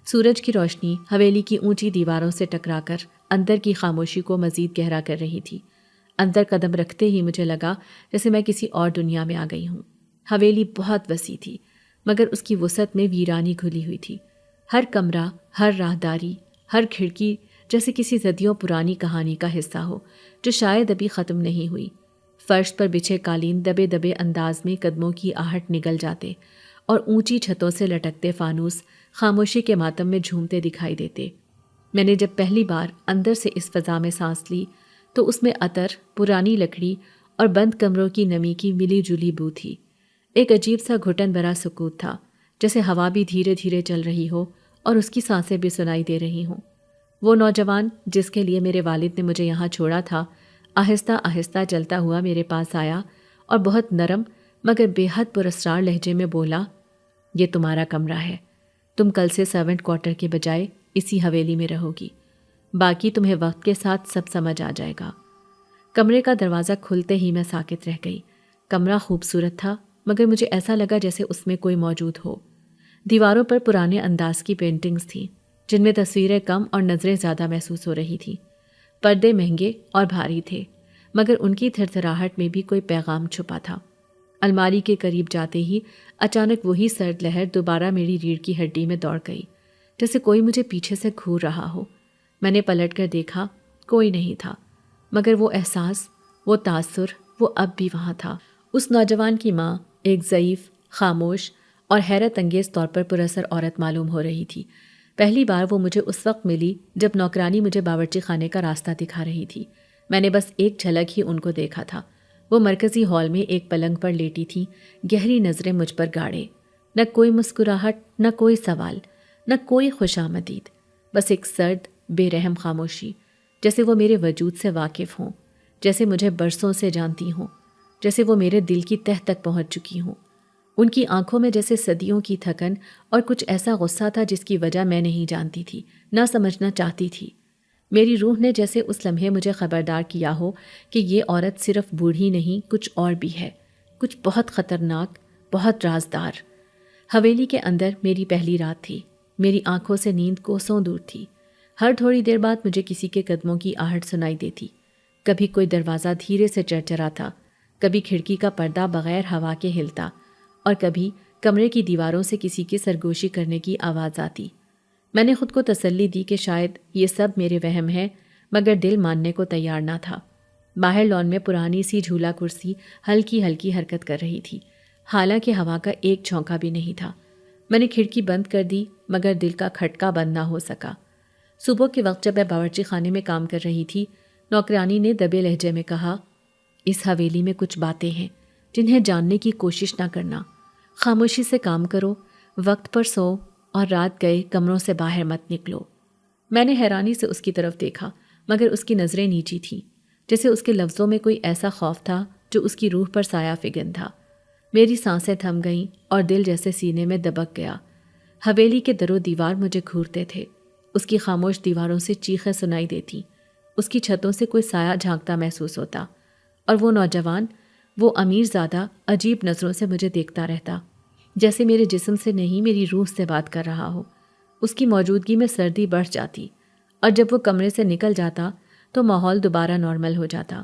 سورج کی روشنی حویلی کی اونچی دیواروں سے ٹکرا کر اندر کی خاموشی کو مزید گہرا کر رہی تھی۔ اندر قدم رکھتے ہی مجھے لگا جیسے میں کسی اور دنیا میں آ گئی ہوں۔ حویلی بہت وسیع تھی مگر اس کی وسعت میں ویرانی گھلی ہوئی تھی۔ ہر کمرہ، ہر راہداری، ہر کھڑکی جیسے کسی صدیوں پرانی کہانی کا حصہ ہو جو شاید ابھی ختم نہیں ہوئی۔ فرش پر بچھے قالین دبے دبے انداز میں قدموں کی آہٹ نگل جاتے اور اونچی چھتوں سے لٹکتے فانوس خاموشی کے ماتم میں جھومتے دکھائی دیتے۔ میں نے جب پہلی بار اندر سے اس فضا میں سانس لی تو اس میں عطر، پرانی لکڑی اور بند کمروں کی نمی کی ملی جلی بو تھی۔ ایک عجیب سا گھٹن بھرا سکوت تھا، جیسے ہوا بھی دھیرے دھیرے چل رہی ہو اور اس کی سانسیں بھی سنائی دے رہی ہوں۔ وہ نوجوان جس کے لیے میرے والد نے مجھے یہاں چھوڑا تھا، آہستہ آہستہ چلتا ہوا میرے پاس آیا اور بہت نرم مگر بے حد پراسرار لہجے میں بولا، یہ تمہارا کمرہ ہے، تم کل سے سرونٹ کوارٹر کے بجائے اسی حویلی میں رہو گی، باقی تمہیں وقت کے ساتھ سب سمجھ آ جائے گا۔ کمرے کا دروازہ کھلتے ہی میں ساکت رہ گئی۔ کمرہ خوبصورت تھا مگر مجھے ایسا لگا جیسے اس میں کوئی موجود ہو۔ دیواروں پر پرانے انداز کی پینٹنگز تھیں جن میں تصویریں کم اور نظریں زیادہ محسوس ہو رہی تھیں۔ پردے مہنگے اور بھاری تھے مگر ان کی تھرتھراہٹ میں بھی کوئی پیغام چھپا تھا۔ الماری کے قریب جاتے ہی اچانک وہی سرد لہر دوبارہ میری ریڑھ کی ہڈی میں دوڑ گئی، جیسے کوئی مجھے پیچھے سے گھور رہا ہو۔ میں نے پلٹ کر دیکھا، کوئی نہیں تھا مگر وہ احساس، وہ تاثر، وہ اب بھی وہاں تھا۔ اس نوجوان کی ماں ایک ضعیف، خاموش اور حیرت انگیز طور پر پراثر عورت معلوم ہو رہی تھی۔ پہلی بار وہ مجھے اس وقت ملی جب نوکرانی مجھے باورچی خانے کا راستہ دکھا رہی تھی۔ میں نے بس ایک جھلک ہی ان کو دیکھا تھا۔ وہ مرکزی ہال میں ایک پلنگ پر لیٹی تھی، گہری نظریں مجھ پر گاڑے، نہ کوئی مسکراہٹ، نہ کوئی سوال، نہ کوئی خوشامدید، بس ایک سرد، بے رحم خاموشی، جیسے وہ میرے وجود سے واقف ہوں، جیسے مجھے برسوں سے جانتی ہوں، جیسے وہ میرے دل کی تہ تک پہنچ چکی ہوں۔ ان کی آنکھوں میں جیسے صدیوں کی تھکن اور کچھ ایسا غصہ تھا جس کی وجہ میں نہیں جانتی تھی، نہ سمجھنا چاہتی تھی۔ میری روح نے جیسے اس لمحے مجھے خبردار کیا ہو کہ یہ عورت صرف بوڑھی نہیں، کچھ اور بھی ہے، کچھ بہت خطرناک، بہت رازدار۔ حویلی کے اندر میری پہلی رات تھی۔ میری آنکھوں سے نیند کوسوں دور تھی۔ ہر تھوڑی دیر بعد مجھے کسی کے قدموں کی آہٹ سنائی دیتی۔ کبھی کوئی دروازہ دھیرے سے چرچراتا، کبھی کھڑکی کا پردہ بغیر ہوا کے ہلتا، اور کبھی کمرے کی دیواروں سے کسی کی سرگوشی کرنے کی آواز آتی۔ میں نے خود کو تسلی دی کہ شاید یہ سب میرے وہم ہے، مگر دل ماننے کو تیار نہ تھا۔ باہر لان میں پرانی سی جھولا کرسی ہلکی ہلکی حرکت کر رہی تھی، حالانکہ ہوا کا ایک جھونکا بھی نہیں تھا۔ میں نے کھڑکی بند کر دی مگر دل کا کھٹکا بند نہ ہو سکا۔ صبح کے وقت جب میں باورچی خانے میں کام کر رہی تھی، نوکرانی نے دبے لہجے میں کہا، اس حویلی میں کچھ باتیں ہیں جنہیں جاننے کی کوشش نہ کرنا، خاموشی سے کام کرو، وقت پر سو اور رات گئے کمروں سے باہر مت نکلو۔ میں نے حیرانی سے اس کی طرف دیکھا مگر اس کی نظریں نیچی تھیں، جیسے اس کے لفظوں میں کوئی ایسا خوف تھا جو اس کی روح پر سایہ فگن تھا۔ میری سانسیں تھم گئیں اور دل جیسے سینے میں دبک گیا۔ حویلی کے در و دیوار مجھے گھورتے تھے، اس کی خاموش دیواروں سے چیخیں سنائی دیتی، اس کی چھتوں سے کوئی سایہ جھانکتا محسوس ہوتا، اور وہ نوجوان، وہ امیر زادہ عجیب نظروں سے مجھے دیکھتا رہتا، جیسے میرے جسم سے نہیں میری روح سے بات کر رہا ہو۔ اس کی موجودگی میں سردی بڑھ جاتی اور جب وہ کمرے سے نکل جاتا تو ماحول دوبارہ نارمل ہو جاتا۔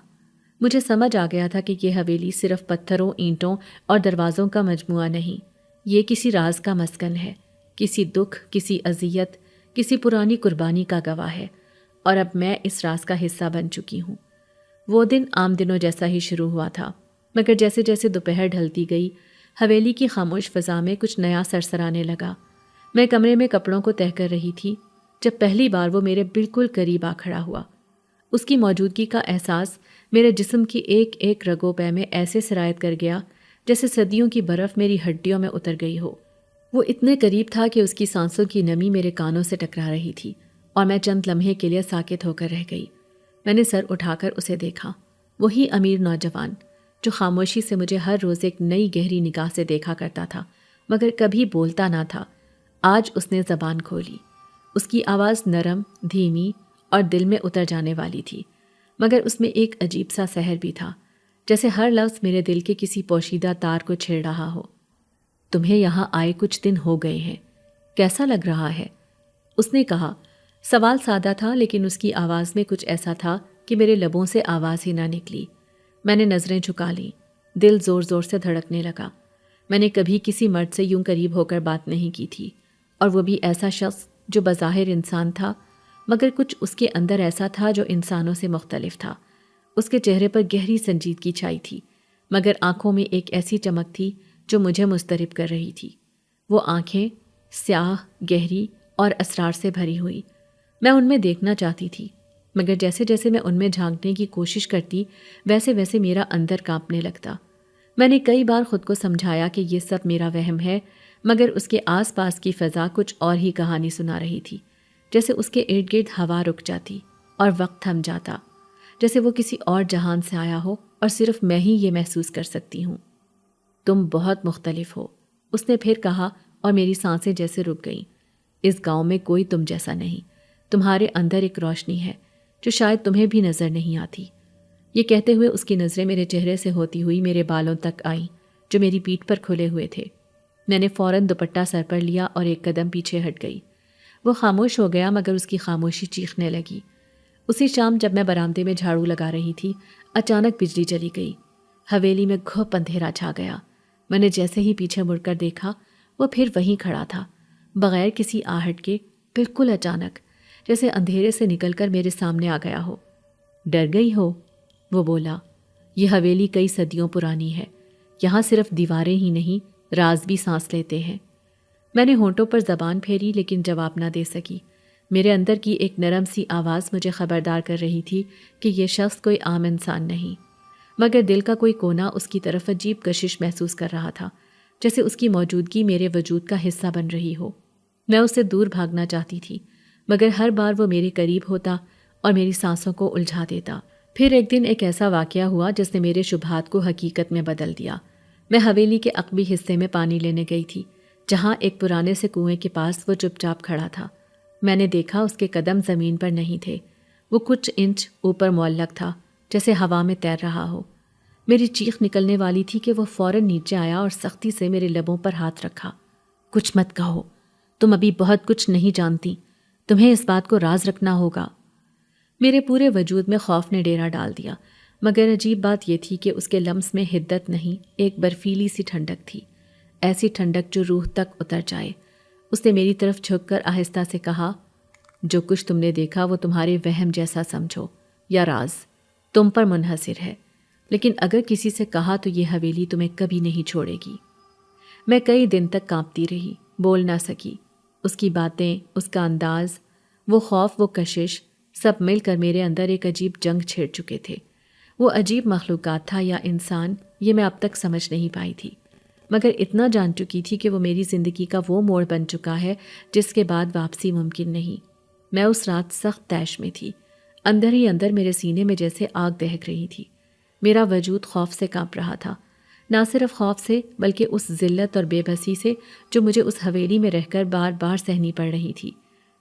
مجھے سمجھ آ گیا تھا کہ یہ حویلی صرف پتھروں، اینٹوں اور دروازوں کا مجموعہ نہیں، یہ کسی راز کا مسکن ہے، کسی دکھ، کسی اذیت، کسی پرانی قربانی کا گواہ ہے، اور اب میں اس راز کا حصہ بن چکی ہوں۔ وہ دن عام دنوں جیسا ہی شروع ہوا تھا، مگر جیسے جیسے دوپہر ڈھلتی گئی، حویلی کی خاموش فضا میں کچھ نیا سرسرانے لگا۔ میں کمرے میں کپڑوں کو تہہ کر رہی تھی جب پہلی بار وہ میرے بالکل قریب آ کھڑا ہوا۔ اس کی موجودگی کا احساس میرے جسم کی ایک ایک رگ و پے میں ایسے سرایت کر گیا جیسے صدیوں کی برف میری ہڈیوں میں اتر گئی ہو۔ وہ اتنے قریب تھا کہ اس کی سانسوں کی نمی میرے کانوں سے ٹکرا رہی تھی اور میں چند لمحے کے لیے ساکت ہو کر رہ گئی۔ میں نے سر اٹھا کر اسے دیکھا، وہی امیر نوجوان جو خاموشی سے مجھے ہر روز ایک نئی گہری نگاہ سے دیکھا کرتا تھا مگر کبھی بولتا نہ تھا۔ آج اس نے زبان کھولی۔ اس کی آواز نرم، دھیمی اور دل میں اتر جانے والی تھی، مگر اس میں ایک عجیب سا سحر بھی تھا، جیسے ہر لفظ میرے دل کے کسی پوشیدہ تار کو چھیڑ رہا ہو۔ تمہیں یہاں آئے کچھ دن ہو گئے ہیں، کیسا لگ رہا ہے؟ اس نے کہا۔ سوال سادہ تھا لیکن اس کی آواز میں کچھ ایسا تھا کہ میرے لبوں سے آواز ہی نہ نکلی۔ میں نے نظریں جھکا لیں، دل زور زور سے دھڑکنے لگا۔ میں نے کبھی کسی مرد سے یوں قریب ہو کر بات نہیں کی تھی، اور وہ بھی ایسا شخص جو بظاہر انسان تھا مگر کچھ اس کے اندر ایسا تھا جو انسانوں سے مختلف تھا۔ اس کے چہرے پر گہری سنجیدگی چھائی تھی مگر آنکھوں میں ایک ایسی چمک تھی جو مجھے مضطرب کر رہی تھی۔ وہ آنکھیں سیاہ، گہری اور اسرار سے بھری ہوئی۔ میں ان میں دیکھنا چاہتی تھی مگر جیسے جیسے میں ان میں جھانکنے کی کوشش کرتی ویسے ویسے میرا اندر کانپنے لگتا۔ میں نے کئی بار خود کو سمجھایا کہ یہ سب میرا وہم ہے مگر اس کے آس پاس کی فضا کچھ اور ہی کہانی سنا رہی تھی، جیسے اس کے ارد گرد ہوا رک جاتی اور وقت تھم جاتا، جیسے وہ کسی اور جہان سے آیا ہو اور صرف میں ہی یہ محسوس کر سکتی ہوں۔ تم بہت مختلف ہو، اس نے پھر کہا اور میری سانسیں جیسے رک گئیں۔ اس گاؤں میں کوئی تم جیسا نہیں، تمہارے اندر ایک روشنی ہے جو شاید تمہیں بھی نظر نہیں آتی۔ یہ کہتے ہوئے اس کی نظریں میرے چہرے سے ہوتی ہوئی میرے بالوں تک آئیں جو میری پیٹھ پر کھلے ہوئے تھے۔ میں نے فوراً دوپٹہ سر پر لیا اور ایک قدم پیچھے ہٹ گئی۔ وہ خاموش ہو گیا مگر اس کی خاموشی چیخنے لگی۔ اسی شام جب میں برآمدے میں جھاڑو لگا رہی تھی، اچانک بجلی چلی گئی۔ حویلی میں گھوپ اندھیرا چھا گیا۔ میں نے جیسے ہی پیچھے مڑ کر دیکھا، وہ پھر وہیں کھڑا تھا، بغیر کسی آہٹ کے، بالکل اچانک، جیسے اندھیرے سے نکل کر میرے سامنے آ گیا ہو۔ ڈر گئی ہو؟ وہ بولا۔ یہ حویلی کئی صدیوں پرانی ہے، یہاں صرف دیواریں ہی نہیں، راز بھی سانس لیتے ہیں۔ میں نے ہونٹوں پر زبان پھیری لیکن جواب نہ دے سکی۔ میرے اندر کی ایک نرم سی آواز مجھے خبردار کر رہی تھی کہ یہ شخص کوئی عام انسان نہیں، مگر دل کا کوئی کونا اس کی طرف عجیب کشش محسوس کر رہا تھا، جیسے اس کی موجودگی میرے وجود کا حصہ بن رہی ہو۔ میں اس سے دور بھاگنا چاہتی تھی مگر ہر بار وہ میرے قریب ہوتا اور میری سانسوں کو الجھا دیتا۔ پھر ایک دن ایک ایسا واقعہ ہوا جس نے میرے شبہات کو حقیقت میں بدل دیا۔ میں حویلی کے عقبی حصے میں پانی لینے گئی تھی، جہاں ایک پرانے سے کنویں کے پاس وہ چپ چاپ کھڑا تھا۔ میں نے دیکھا اس کے قدم زمین پر نہیں تھے، وہ کچھ انچ اوپر معلق تھا، جیسے ہوا میں تیر رہا ہو۔ میری چیخ نکلنے والی تھی کہ وہ فوراً نیچے آیا اور سختی سے میرے لبوں پر ہاتھ رکھا۔ کچھ مت کہو، تم ابھی بہت کچھ نہیں جانتی، تمہیں اس بات کو راز رکھنا ہوگا۔ میرے پورے وجود میں خوف نے ڈیرا ڈال دیا، مگر عجیب بات یہ تھی کہ اس کے لمس میں حدت نہیں، ایک برفیلی سی ٹھنڈک تھی، ایسی ٹھنڈک جو روح تک اتر جائے۔ اس نے میری طرف جھک کر آہستہ سے کہا، جو کچھ تم نے دیکھا وہ تمہارے وہم جیسا سمجھو یا راز، تم پر منحصر ہے، لیکن اگر کسی سے کہا تو یہ حویلی تمہیں کبھی نہیں چھوڑے گی۔ میں کئی دن تک کانپتی رہی، بول نہ سکی۔ اس کی باتیں، اس کا انداز، وہ خوف، وہ کشش، سب مل کر میرے اندر ایک عجیب جنگ چھیڑ چکے تھے۔ وہ عجیب مخلوقات تھا یا انسان، یہ میں اب تک سمجھ نہیں پائی تھی، مگر اتنا جان چکی تھی کہ وہ میری زندگی کا وہ موڑ بن چکا ہے جس کے بعد واپسی ممکن نہیں۔ میں اس رات سخت طیش میں تھی، اندر ہی اندر میرے سینے میں جیسے آگ دہک رہی تھی۔ میرا وجود خوف سے کانپ رہا تھا، نہ صرف خوف سے بلکہ اس ذلت اور بے بسی سے جو مجھے اس حویلی میں رہ کر بار بار سہنی پڑ رہی تھی۔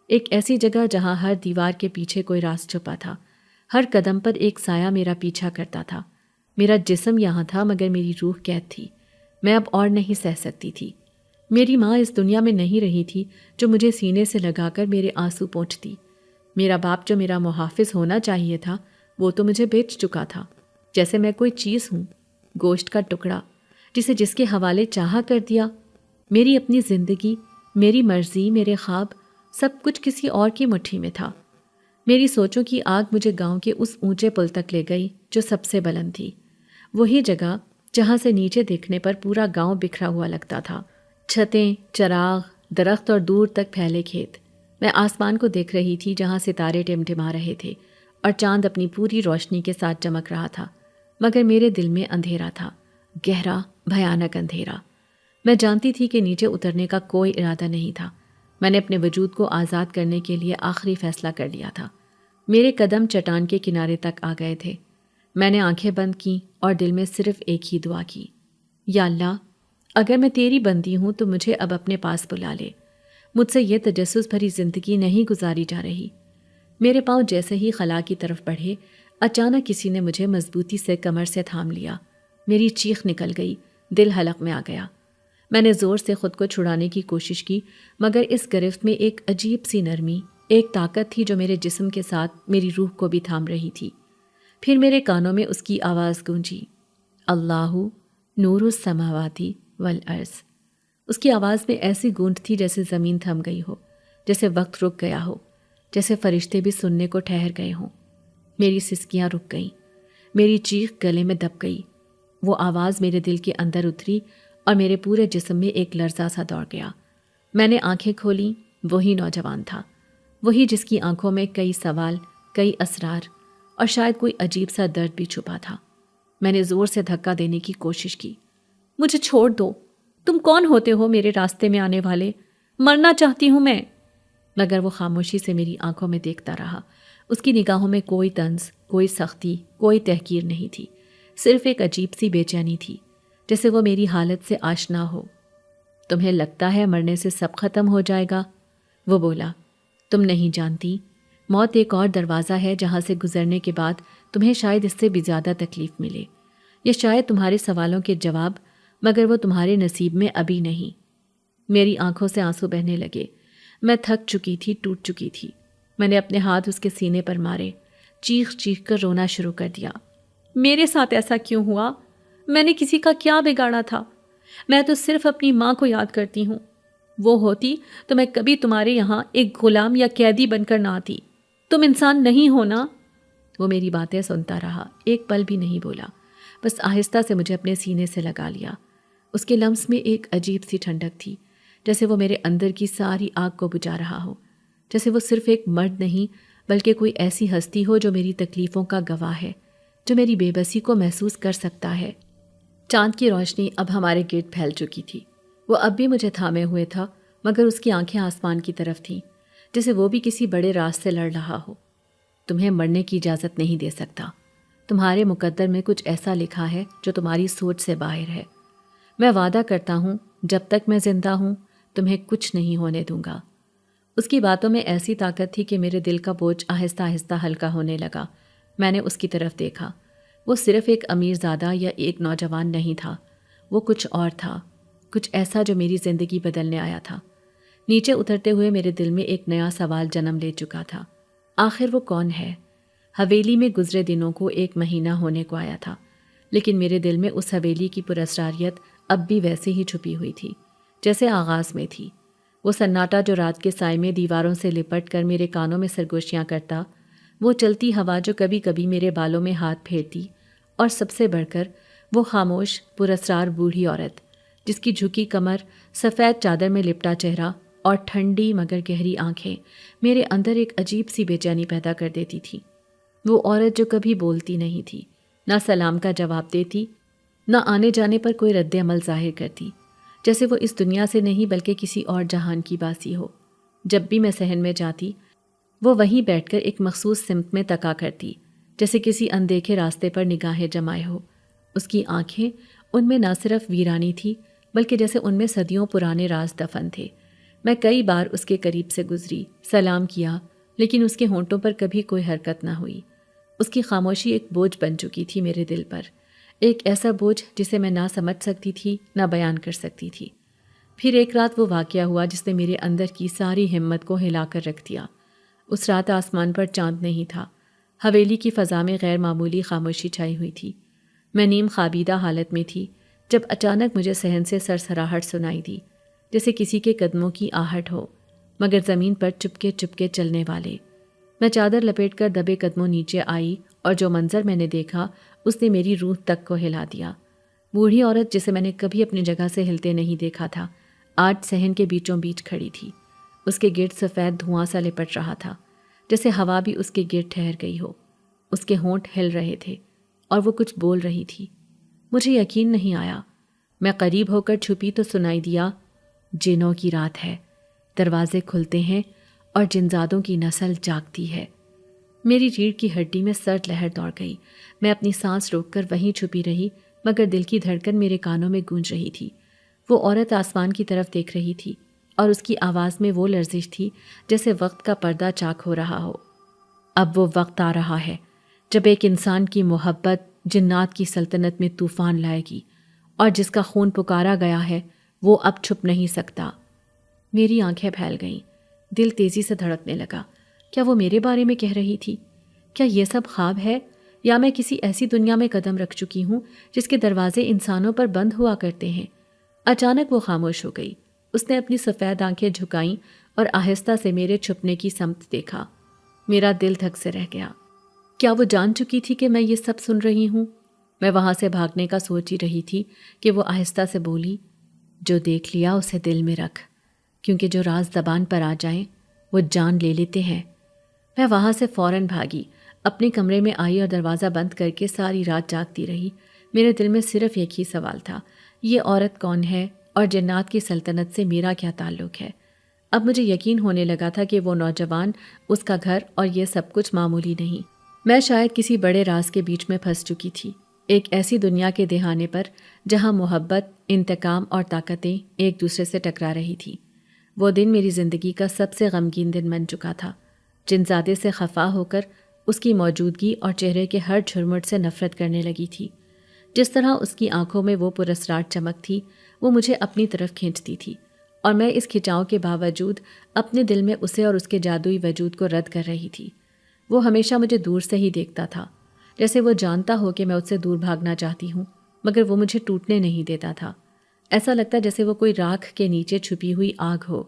ایک ایسی جگہ جہاں ہر دیوار کے پیچھے کوئی راز چھپا تھا، ہر قدم پر ایک سایہ میرا پیچھا کرتا تھا۔ میرا جسم یہاں تھا مگر میری روح قید تھی، میں اب اور نہیں سہ سکتی تھی۔ میری ماں اس دنیا میں نہیں رہی تھی جو مجھے سینے سے لگا کر میرے آنسو پونچھتی۔ میرا باپ جو میرا محافظ ہونا چاہیے تھا وہ تو مجھے بیچ چکا تھا، جیسے میں کوئی چیز ہوں، گوشت کا ٹکڑا جسے جس کے حوالے چاہا کر دیا۔ میری اپنی زندگی، میری مرضی، میرے خواب، سب کچھ کسی اور کی مٹھی میں تھا۔ میری سوچوں کی آگ مجھے گاؤں کے اس اونچے پل تک لے گئی جو سب سے بلند تھی، وہی جگہ جہاں سے نیچے دیکھنے پر پورا گاؤں بکھرا ہوا لگتا تھا، چھتیں، چراغ، درخت اور دور تک پھیلے کھیت۔ میں آسمان کو دیکھ رہی تھی جہاں ستارے ٹمٹما رہے تھے اور چاند اپنی پوری روشنی کے ساتھ چمک رہا تھا، مگر میرے دل میں اندھیرا تھا، گہرا، بھیانک اندھیرا۔ میں جانتی تھی کہ نیچے اترنے کا کوئی ارادہ نہیں تھا۔ میں نے اپنے وجود کو آزاد کرنے کے لیے آخری فیصلہ کر لیا تھا۔ میرے قدم چٹان کے کنارے تک آ گئے تھے۔ میں نے آنکھیں بند کیں اور دل میں صرف ایک ہی دعا کی، یا اللہ، اگر میں تیری بندی ہوں تو مجھے اب اپنے پاس بلا لے۔ مجھ سے یہ تجسس بھری زندگی نہیں گزاری جا رہی۔ میرے پاؤں جیسے ہی خلا کی طرف بڑھے، اچانک کسی نے مجھے مضبوطی سے کمر سے تھام لیا۔ میری چیخ نکل گئی، دل حلق میں آ گیا۔ میں نے زور سے خود کو چھڑانے کی کوشش کی، مگر اس گرفت میں ایک عجیب سی نرمی، ایک طاقت تھی جو میرے جسم کے ساتھ میری روح کو بھی تھام رہی تھی۔ پھر میرے کانوں میں اس کی آواز گونجی، اللہ نور السماواتی والارض۔ اس کی آواز میں ایسی گونج تھی جیسے زمین تھم گئی ہو، جیسے وقت رک گیا ہو، جیسے فرشتے بھی سننے کو ٹھہر گئے ہوں۔ میری سسکیاں رک گئیں، میری چیخ گلے میں دب گئی۔ وہ آواز میرے دل کے اندر اتری اور میرے پورے جسم میں ایک لرزہ سا دوڑ گیا۔ میں نے آنکھیں کھولیں، وہی نوجوان تھا، وہی جس کی آنکھوں میں کئی سوال، کئی اسرار اور شاید کوئی عجیب سا درد بھی چھپا تھا۔ میں نے زور سے دھکا دینے کی کوشش کی۔ مجھے چھوڑ دو، تم کون ہوتے ہو میرے راستے میں آنے والے؟ مرنا چاہتی ہوں میں۔ مگر وہ خاموشی سے میری آنکھوں میں دیکھتا رہا۔ اس کی نگاہوں میں کوئی طنز، کوئی سختی، کوئی تحقیر نہیں تھی، صرف ایک عجیب سی بے چینی تھی، جیسے وہ میری حالت سے آشنا ہو۔ تمہیں لگتا ہے مرنے سے سب ختم ہو جائے گا؟ وہ بولا، تم نہیں جانتی، موت ایک اور دروازہ ہے جہاں سے گزرنے کے بعد تمہیں شاید اس سے بھی زیادہ تکلیف ملے، یا شاید تمہارے سوالوں کے جواب، مگر وہ تمہارے نصیب میں ابھی نہیں۔ میری آنکھوں سے آنسو بہنے لگے۔ میں تھک چکی تھی، ٹوٹ چکی تھی۔ میں نے اپنے ہاتھ اس کے سینے پر مارے، چیخ چیخ کر رونا شروع کر دیا۔ میرے ساتھ ایسا کیوں ہوا؟ میں نے کسی کا کیا بگاڑا تھا؟ میں تو صرف اپنی ماں کو یاد کرتی ہوں۔ وہ ہوتی تو میں کبھی تمہارے یہاں ایک غلام یا قیدی بن کر نہ آتی۔ تم انسان نہیں ہونا۔ وہ میری باتیں سنتا رہا، ایک پل بھی نہیں بولا، بس آہستہ سے مجھے اپنے سینے سے لگا لیا۔ اس کے لمس میں ایک عجیب سی ٹھنڈک تھی، جیسے وہ میرے اندر کی ساری آگ کو بجھا رہا ہو، جیسے وہ صرف ایک مرد نہیں بلکہ کوئی ایسی ہستی ہو جو میری تکلیفوں کا گواہ ہے، جو میری بے بسی کو محسوس کر سکتا ہے۔ چاند کی روشنی اب ہمارے گرد پھیل چکی تھی۔ وہ اب بھی مجھے تھامے ہوئے تھا، مگر اس کی آنکھیں آسمان کی طرف تھیں، جیسے وہ بھی کسی بڑے راز سے لڑ رہا ہو۔ تمہیں مرنے کی اجازت نہیں دے سکتا۔ تمہارے مقدر میں کچھ ایسا لکھا ہے جو تمہاری سوچ سے باہر ہے۔ میں وعدہ کرتا ہوں، جب تک میں زندہ ہوں تمہیں کچھ نہیں ہونے دوں گا۔ اس کی باتوں میں ایسی طاقت تھی کہ میرے دل کا بوجھ آہستہ آہستہ ہلکا ہونے لگا۔ میں نے اس کی طرف دیکھا۔ وہ صرف ایک امیر زادہ یا ایک نوجوان نہیں تھا، وہ کچھ اور تھا، کچھ ایسا جو میری زندگی بدلنے آیا تھا۔ نیچے اترتے ہوئے میرے دل میں ایک نیا سوال جنم لے چکا تھا، آخر وہ کون ہے؟ حویلی میں گزرے دنوں کو ایک مہینہ ہونے کو آیا تھا، لیکن میرے دل میں اس حویلی کی پراسراریت اب بھی ویسے ہی چھپی ہوئی تھی جیسے آغاز میں تھی۔ وہ سناٹا جو رات کے سائے میں دیواروں سے لپٹ کر میرے کانوں میں سرگوشیاں کرتا، وہ چلتی ہوا جو کبھی کبھی میرے بالوں میں ہاتھ پھیرتی، اور سب سے بڑھ کر وہ خاموش پراسرار بوڑھی عورت جس کی جھکی کمر، سفید چادر میں لپٹا چہرہ اور ٹھنڈی مگر گہری آنکھیں میرے اندر ایک عجیب سی بے چینی پیدا کر دیتی تھی۔ وہ عورت جو کبھی بولتی نہیں تھی، نہ سلام کا جواب دیتی، نہ آنے جانے پر کوئی رد عمل ظاہر کرتی، جیسے وہ اس دنیا سے نہیں بلکہ کسی اور جہان کی باسی ہو۔ جب بھی میں صحن میں جاتی، وہ وہیں بیٹھ کر ایک مخصوص سمت میں تکا کرتی، جیسے کسی اندیکھے راستے پر نگاہیں جمائے ہو۔ اس کی آنکھیں، ان میں نہ صرف ویرانی تھی بلکہ جیسے ان میں صدیوں پرانے راز دفن تھے۔ میں کئی بار اس کے قریب سے گزری، سلام کیا، لیکن اس کے ہونٹوں پر کبھی کوئی حرکت نہ ہوئی۔ اس کی خاموشی ایک بوجھ بن چکی تھی میرے دل پر، ایک ایسا بوجھ جسے میں نہ سمجھ سکتی تھی نہ بیان کر سکتی تھی۔ پھر ایک رات وہ واقعہ ہوا جس نے میرے اندر کی ساری ہمت کو ہلا کر رکھ دیا۔ اس رات آسمان پر چاند نہیں تھا، حویلی کی فضا میں غیر معمولی خاموشی چھائی ہوئی تھی۔ میں نیم خوابیدہ حالت میں تھی جب اچانک مجھے صحن سے سرسراہٹ سنائی دی، جیسے کسی کے قدموں کی آہٹ ہو، مگر زمین پر چپکے چپکے چلنے والے۔ میں چادر لپیٹ کر دبے قدموں نیچے آئی، اور جو منظر میں نے دیکھا اس نے میری روح تک کو ہلا دیا۔ بوڑھی عورت جسے میں نے کبھی اپنی جگہ سے ہلتے نہیں دیکھا تھا، آج صحن کے بیچوں بیچ کھڑی تھی۔ اس کے گرد سفید دھواں سا لپٹ رہا تھا، جیسے ہوا بھی اس کے گرد ٹھہر گئی ہو۔ اس کے ہونٹ ہل رہے تھے اور وہ کچھ بول رہی تھی۔ مجھے یقین نہیں آیا۔ میں قریب ہو کر چھپی تو سنائی دیا، جنوں کی رات ہے، دروازے کھلتے ہیں اور جنزادوں کی نسل جاگتی ہے۔ میری ریڑھ کی ہڈی میں سرد لہر دوڑ گئی۔ میں اپنی سانس روک کر وہیں چھپی رہی، مگر دل کی دھڑکن میرے کانوں میں گونج رہی تھی۔ وہ عورت آسمان کی طرف دیکھ رہی تھی اور اس کی آواز میں وہ لرزش تھی جیسے وقت کا پردہ چاک ہو رہا ہو۔ اب وہ وقت آ رہا ہے جب ایک انسان کی محبت جنات کی سلطنت میں طوفان لائے گی، اور جس کا خون پکارا گیا ہے وہ اب چھپ نہیں سکتا۔ میری آنکھیں پھیل گئیں، دل تیزی سے دھڑکنے لگا۔ کیا وہ میرے بارے میں کہہ رہی تھی؟ کیا یہ سب خواب ہے، یا میں کسی ایسی دنیا میں قدم رکھ چکی ہوں جس کے دروازے انسانوں پر بند ہوا کرتے ہیں؟ اچانک وہ خاموش ہو گئی۔ اس نے اپنی سفید آنکھیں جھکائیں اور آہستہ سے میرے چھپنے کی سمت دیکھا۔ میرا دل دھک سے رہ گیا۔ کیا وہ جان چکی تھی کہ میں یہ سب سن رہی ہوں؟ میں وہاں سے بھاگنے کا سوچ ہی رہی تھی کہ وہ آہستہ سے بولی، جو دیکھ لیا اسے دل میں رکھ، کیونکہ جو راز زبان پر آ جائیں وہ جان لے لیتے ہیں۔ میں وہاں سے فوراً بھاگی، اپنے کمرے میں آئی اور دروازہ بند کر کے ساری رات جاگتی رہی۔ میرے دل میں صرف ایک ہی سوال تھا، یہ عورت کون ہے اور جنات کی سلطنت سے میرا کیا تعلق ہے؟ اب مجھے یقین ہونے لگا تھا کہ وہ نوجوان، اس کا گھر اور یہ سب کچھ معمولی نہیں۔ میں شاید کسی بڑے راز کے بیچ میں پھنس چکی تھی، ایک ایسی دنیا کے دہانے پر جہاں محبت، انتقام اور طاقتیں ایک دوسرے سے ٹکرا رہی تھی۔ وہ دن میری زندگی کا سب سے غمگین دن بن چکا تھا۔ جنزادے سے خفا ہو کر اس کی موجودگی اور چہرے کے ہر جھرمٹ سے نفرت کرنے لگی تھی۔ جس طرح اس کی آنکھوں میں وہ پراسرار چمک تھی، وہ مجھے اپنی طرف کھینچتی تھی، اور میں اس کھنچاؤ کے باوجود اپنے دل میں اسے اور اس کے جادوئی وجود کو رد کر رہی تھی۔ وہ ہمیشہ مجھے دور سے ہی دیکھتا تھا، جیسے وہ جانتا ہو کہ میں اس سے دور بھاگنا چاہتی ہوں، مگر وہ مجھے ٹوٹنے نہیں دیتا تھا۔ ایسا لگتا جیسے وہ کوئی راکھ کے نیچے چھپی ہوئی آگ ہو،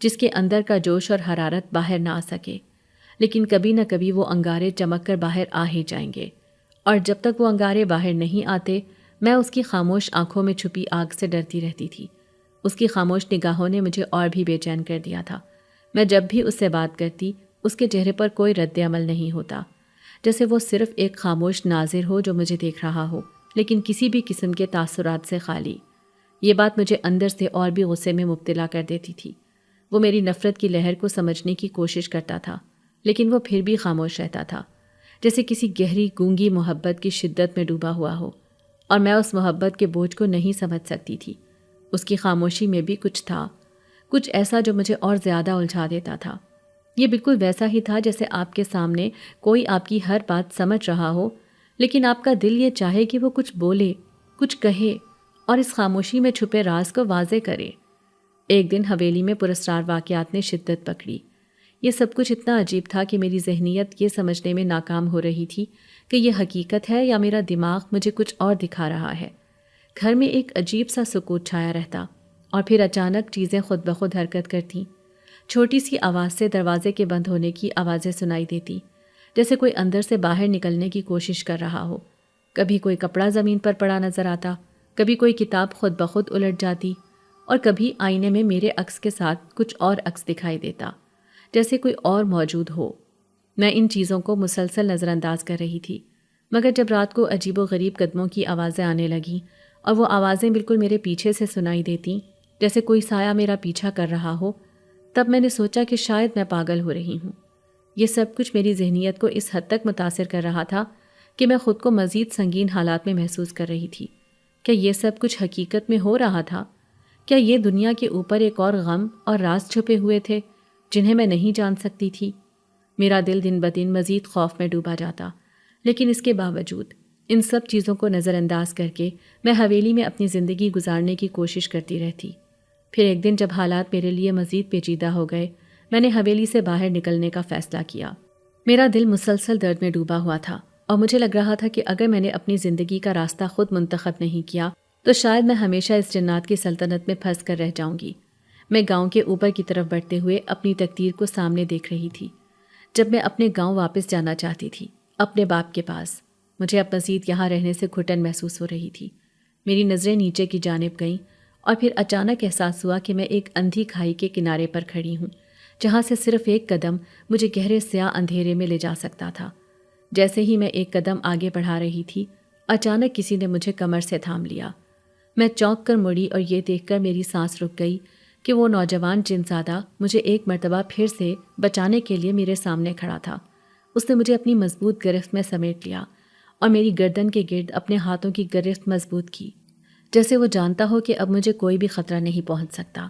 جس کے اندر کا جوش اور حرارت باہر نہ آ سکے، لیکن کبھی نہ کبھی وہ انگارے چمک کر باہر آ ہی جائیں گے، اور جب تک وہ انگارے باہر نہیں آتے میں اس کی خاموش آنکھوں میں چھپی آگ سے ڈرتی رہتی تھی۔ اس کی خاموش نگاہوں نے مجھے اور بھی بے چین کر دیا تھا۔ میں جب بھی اس سے بات کرتی، اس کے چہرے پر کوئی رد عمل نہیں ہوتا، جیسے وہ صرف ایک خاموش ناظر ہو جو مجھے دیکھ رہا ہو، لیکن کسی بھی قسم کے تاثرات سے خالی۔ یہ بات مجھے اندر سے اور بھی غصے میں مبتلا کر دیتی تھی۔ وہ میری نفرت کی لہر کو سمجھنے کی کوشش کرتا تھا، لیکن وہ پھر بھی خاموش رہتا تھا، جیسے کسی گہری گونگی محبت کی شدت میں ڈوبا ہوا ہو، اور میں اس محبت کے بوجھ کو نہیں سمجھ سکتی تھی۔ اس کی خاموشی میں بھی کچھ تھا، کچھ ایسا جو مجھے اور زیادہ الجھا دیتا تھا۔ یہ بالکل ویسا ہی تھا جیسے آپ کے سامنے کوئی آپ کی ہر بات سمجھ رہا ہو، لیکن آپ کا دل یہ چاہے کہ وہ کچھ بولے، کچھ کہے، اور اس خاموشی میں چھپے راز کو واضح کرے۔ ایک دن حویلی میں پراسرار واقعات نے شدت پکڑی۔ یہ سب کچھ اتنا عجیب تھا کہ میری ذہنیت یہ سمجھنے میں ناکام ہو رہی تھی کہ یہ حقیقت ہے یا میرا دماغ مجھے کچھ اور دکھا رہا ہے۔ گھر میں ایک عجیب سا سکوت چھایا رہتا، اور پھر اچانک چیزیں خود بخود حرکت کرتیں۔ چھوٹی سی آواز سے دروازے کے بند ہونے کی آوازیں سنائی دیتی، جیسے کوئی اندر سے باہر نکلنے کی کوشش کر رہا ہو۔ کبھی کوئی کپڑا زمین پر پڑا نظر آتا، کبھی کوئی کتاب خود بخود الٹ جاتی، اور کبھی آئینے میں میرے عکس کے ساتھ کچھ اور عکس دکھائی دیتا، جیسے کوئی اور موجود ہو۔ میں ان چیزوں کو مسلسل نظر انداز کر رہی تھی، مگر جب رات کو عجیب و غریب قدموں کی آوازیں آنے لگیں، اور وہ آوازیں بالکل میرے پیچھے سے سنائی دیتیں، جیسے کوئی سایہ میرا پیچھا کر رہا ہو، تب میں نے سوچا کہ شاید میں پاگل ہو رہی ہوں۔ یہ سب کچھ میری ذہنیت کو اس حد تک متاثر کر رہا تھا کہ میں خود کو مزید سنگین حالات میں محسوس کر رہی تھی۔ کیا یہ سب کچھ حقیقت میں ہو رہا تھا؟ کیا یہ دنیا کے اوپر ایک اور غم اور راز چھپے ہوئے تھے جنہیں میں نہیں جان سکتی تھی؟ میرا دل دن بدن مزید خوف میں ڈوبا جاتا، لیکن اس کے باوجود ان سب چیزوں کو نظر انداز کر کے میں حویلی میں اپنی زندگی گزارنے کی کوشش کرتی رہتی۔ پھر ایک دن جب حالات میرے لیے مزید پیچیدہ ہو گئے، میں نے حویلی سے باہر نکلنے کا فیصلہ کیا۔ میرا دل مسلسل درد میں ڈوبا ہوا تھا، اور مجھے لگ رہا تھا کہ اگر میں نے اپنی زندگی کا راستہ خود منتخب نہیں کیا تو شاید میں ہمیشہ اس جنات کی سلطنت میں پھنس کر رہ جاؤں گی۔ میں گاؤں کے اوپر کی طرف بڑھتے ہوئے اپنی تقدیر کو سامنے دیکھ رہی تھی۔ جب میں اپنے گاؤں واپس جانا چاہتی تھی، اپنے باپ کے پاس، مجھے اب مزید یہاں رہنے سے گھٹن محسوس ہو رہی تھی۔ میری نظریں نیچے کی جانب گئیں، اور پھر اچانک احساس ہوا کہ میں ایک اندھی کھائی کے کنارے پر کھڑی ہوں، جہاں سے صرف ایک قدم مجھے گہرے سیاہ اندھیرے میں لے جا سکتا تھا۔ جیسے ہی میں ایک قدم آگے بڑھا رہی تھی، اچانک کسی نے مجھے کمر سے تھام لیا۔ میں چونک کر مڑی اور یہ دیکھ کر میری سانس رک گئی کہ وہ نوجوان جنزادہ مجھے ایک مرتبہ پھر سے بچانے کے لیے میرے سامنے کھڑا تھا۔ اس نے مجھے اپنی مضبوط گرفت میں سمیٹ لیا اور میری گردن کے گرد اپنے ہاتھوں کی گرفت مضبوط کی، جیسے وہ جانتا ہو کہ اب مجھے کوئی بھی خطرہ نہیں پہنچ سکتا۔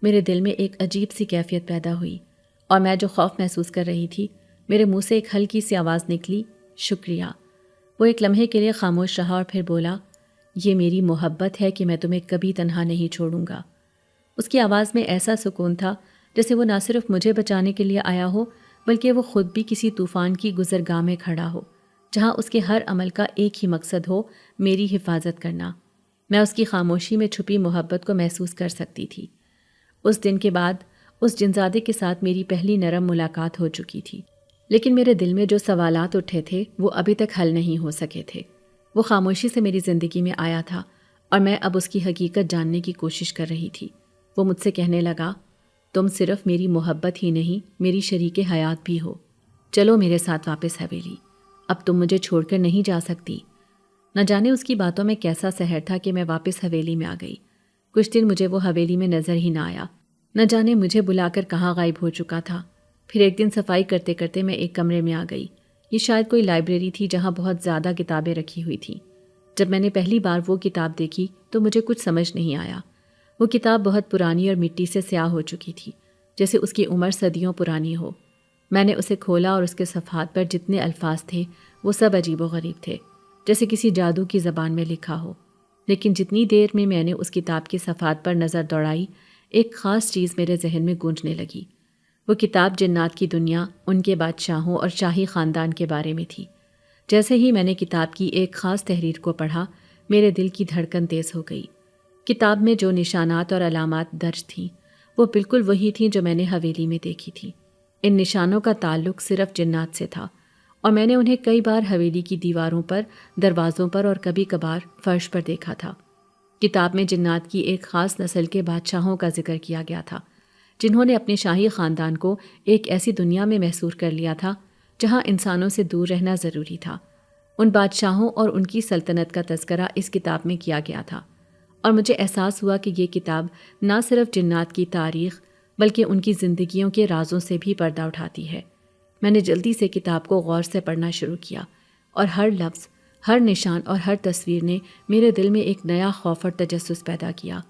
میرے دل میں ایک عجیب سی کیفیت پیدا ہوئی اور میں جو خوف محسوس کر رہی تھی، میرے منہ سے ایک ہلکی سی آواز نکلی، شکریہ۔ وہ ایک لمحے کے لیے خاموش رہا اور پھر بولا، یہ میری محبت ہے کہ میں تمہیں کبھی تنہا نہیں چھوڑوں گا۔ اس کی آواز میں ایسا سکون تھا جیسے وہ نہ صرف مجھے بچانے کے لیے آیا ہو بلکہ وہ خود بھی کسی طوفان کی گزرگاہ میں کھڑا ہو جہاں اس کے ہر عمل کا ایک ہی مقصد ہو، میری حفاظت کرنا۔ میں اس کی خاموشی میں چھپی محبت کو محسوس کر سکتی تھی۔ اس دن کے بعد اس جنزادے کے ساتھ میری پہلی نرم ملاقات ہو چکی تھی، لیکن میرے دل میں جو سوالات اٹھے تھے وہ ابھی تک حل نہیں ہو سکے تھے۔ وہ خاموشی سے میری زندگی میں آیا تھا اور میں اب اس کی حقیقت جاننے کی کوشش کر رہی تھی۔ وہ مجھ سے کہنے لگا، تم صرف میری محبت ہی نہیں، میری شریک حیات بھی ہو۔ چلو میرے ساتھ واپس حویلی، اب تم مجھے چھوڑ کر نہیں جا سکتی۔ نہ جانے اس کی باتوں میں کیسا سحر تھا کہ میں واپس حویلی میں آ گئی۔ کچھ دن مجھے وہ حویلی میں نظر ہی نہ آیا، نہ جانے مجھے بلا کر کہاں غائب ہو چکا تھا۔ پھر ایک دن صفائی کرتے کرتے میں ایک کمرے میں آ گئی۔ یہ شاید کوئی لائبریری تھی جہاں بہت زیادہ کتابیں رکھی ہوئی تھیں۔ جب میں نے پہلی بار وہ کتاب دیکھی تو مجھے کچھ سمجھ نہیں آیا۔ وہ کتاب بہت پرانی اور مٹی سے سیاہ ہو چکی تھی، جیسے اس کی عمر صدیوں پرانی ہو۔ میں نے اسے کھولا اور اس کے صفحات پر جتنے الفاظ تھے وہ سب عجیب و غریب تھے، جیسے کسی جادو کی زبان میں لکھا ہو۔ لیکن جتنی دیر میں نے اس کتاب کی صفحات پر نظر دوڑائی، ایک خاص چیز میرے ذہن میں گونجنے لگی۔ وہ کتاب جنات کی دنیا، ان کے بادشاہوں اور شاہی خاندان کے بارے میں تھی۔ جیسے ہی میں نے کتاب کی ایک خاص تحریر کو پڑھا، میرے دل کی دھڑکن تیز ہو گئی۔ کتاب میں جو نشانات اور علامات درج تھیں وہ بالکل وہی تھیں جو میں نے حویلی میں دیکھی تھی۔ ان نشانوں کا تعلق صرف جنات سے تھا اور میں نے انہیں کئی بار حویلی کی دیواروں پر، دروازوں پر اور کبھی کبھار فرش پر دیکھا تھا۔ کتاب میں جنات کی ایک خاص نسل کے بادشاہوں کا ذکر کیا گیا تھا، جنہوں نے اپنے شاہی خاندان کو ایک ایسی دنیا میں محصور کر لیا تھا جہاں انسانوں سے دور رہنا ضروری تھا۔ ان بادشاہوں اور ان کی سلطنت کا تذکرہ اس کتاب میں کیا گیا تھا، اور مجھے احساس ہوا کہ یہ کتاب نہ صرف جنات کی تاریخ بلکہ ان کی زندگیوں کے رازوں سے بھی پردہ اٹھاتی ہے۔ میں نے جلدی سے کتاب کو غور سے پڑھنا شروع کیا، اور ہر لفظ، ہر نشان اور ہر تصویر نے میرے دل میں ایک نیا خوف اور تجسس پیدا کیا۔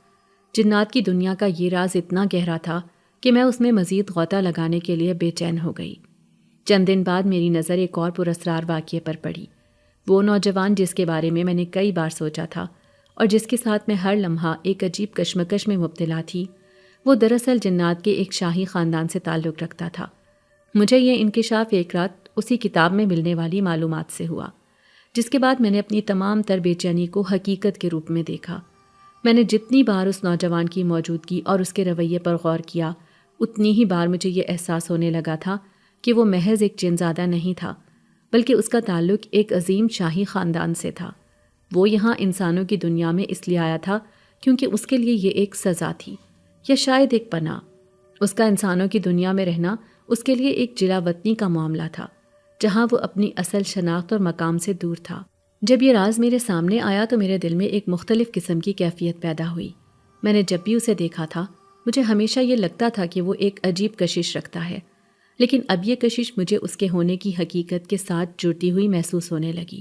جنات کی دنیا کا یہ راز اتنا گہرا تھا کہ میں اس میں مزید غوطہ لگانے کے لیے بے چین ہو گئی۔ چند دن بعد میری نظر ایک اور پراسرار واقعے پر پڑی۔ وہ نوجوان جس کے بارے میں نے کئی بار سوچا تھا اور جس کے ساتھ میں ہر لمحہ ایک عجیب کشمکش میں مبتلا تھی، وہ دراصل جنات کے ایک شاہی خاندان سے تعلق رکھتا تھا۔ مجھے یہ انکشاف ایک رات اسی کتاب میں ملنے والی معلومات سے ہوا، جس کے بعد میں نے اپنی تمام تر بے چینی کو حقیقت کے روپ میں دیکھا۔ میں نے جتنی بار اس نوجوان کی موجودگی اور اس کے رویے پر غور کیا، اتنی ہی بار مجھے یہ احساس ہونے لگا تھا کہ وہ محض ایک جنزادہ نہیں تھا، بلکہ اس کا تعلق ایک عظیم شاہی خاندان سے تھا۔ وہ یہاں انسانوں کی دنیا میں اس لیے آیا تھا کیونکہ اس کے لیے یہ ایک سزا تھی، یا شاید ایک پناہ۔ اس کا انسانوں کی دنیا میں رہنا اس کے لیے ایک جلا وطنی کا معاملہ تھا، جہاں وہ اپنی اصل شناخت اور مقام سے دور تھا۔ جب یہ راز میرے سامنے آیا تو میرے دل میں ایک مختلف قسم کی کیفیت پیدا ہوئی۔ میں نے جب بھی اسے دیکھا تھا، مجھے ہمیشہ یہ لگتا تھا کہ وہ ایک عجیب کشش رکھتا ہے، لیکن اب یہ کشش مجھے اس کے ہونے کی حقیقت کے ساتھ جڑتی ہوئی محسوس ہونے لگی۔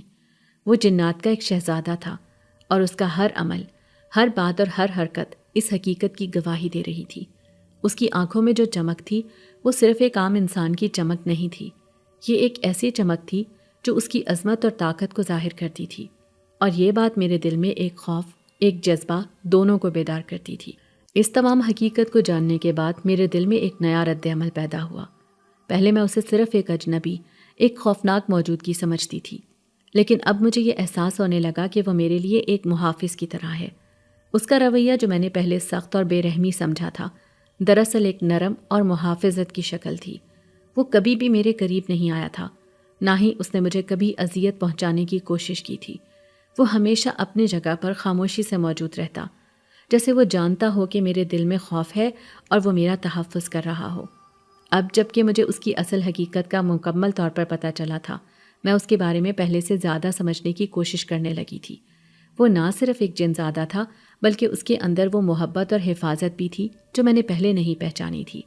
وہ جنات کا ایک شہزادہ تھا، اور اس کا ہر عمل، ہر بات اور ہر حرکت اس حقیقت کی گواہی دے رہی تھی۔ اس کی آنکھوں میں جو چمک تھی وہ صرف ایک عام انسان کی چمک نہیں تھی، یہ ایک ایسی چمک تھی جو اس کی عظمت اور طاقت کو ظاہر کرتی تھی، اور یہ بات میرے دل میں ایک خوف، ایک جذبہ، دونوں کو بیدار کرتی تھی۔ اس تمام حقیقت کو جاننے کے بعد میرے دل میں ایک نیا رد عمل پیدا ہوا۔ پہلے میں اسے صرف ایک اجنبی، ایک خوفناک موجودگی سمجھتی تھی، لیکن اب مجھے یہ احساس ہونے لگا کہ وہ میرے لیے ایک محافظ کی طرح ہے۔ اس کا رویہ جو میں نے پہلے سخت اور بے رحمی سمجھا تھا، دراصل ایک نرم اور محافظت کی شکل تھی۔ وہ کبھی بھی میرے قریب نہیں آیا تھا، نہ ہی اس نے مجھے کبھی اذیت پہنچانے کی کوشش کی تھی۔ وہ ہمیشہ اپنی جگہ پر خاموشی سے موجود رہتا، جیسے وہ جانتا ہو کہ میرے دل میں خوف ہے اور وہ میرا تحفظ کر رہا ہو۔ اب جب کہ مجھے اس کی اصل حقیقت کا مکمل طور پر پتہ چلا تھا، میں اس کے بارے میں پہلے سے زیادہ سمجھنے کی کوشش کرنے لگی تھی۔ وہ نہ صرف ایک جنزادہ تھا بلکہ اس کے اندر وہ محبت اور حفاظت بھی تھی جو میں نے پہلے نہیں پہچانی تھی۔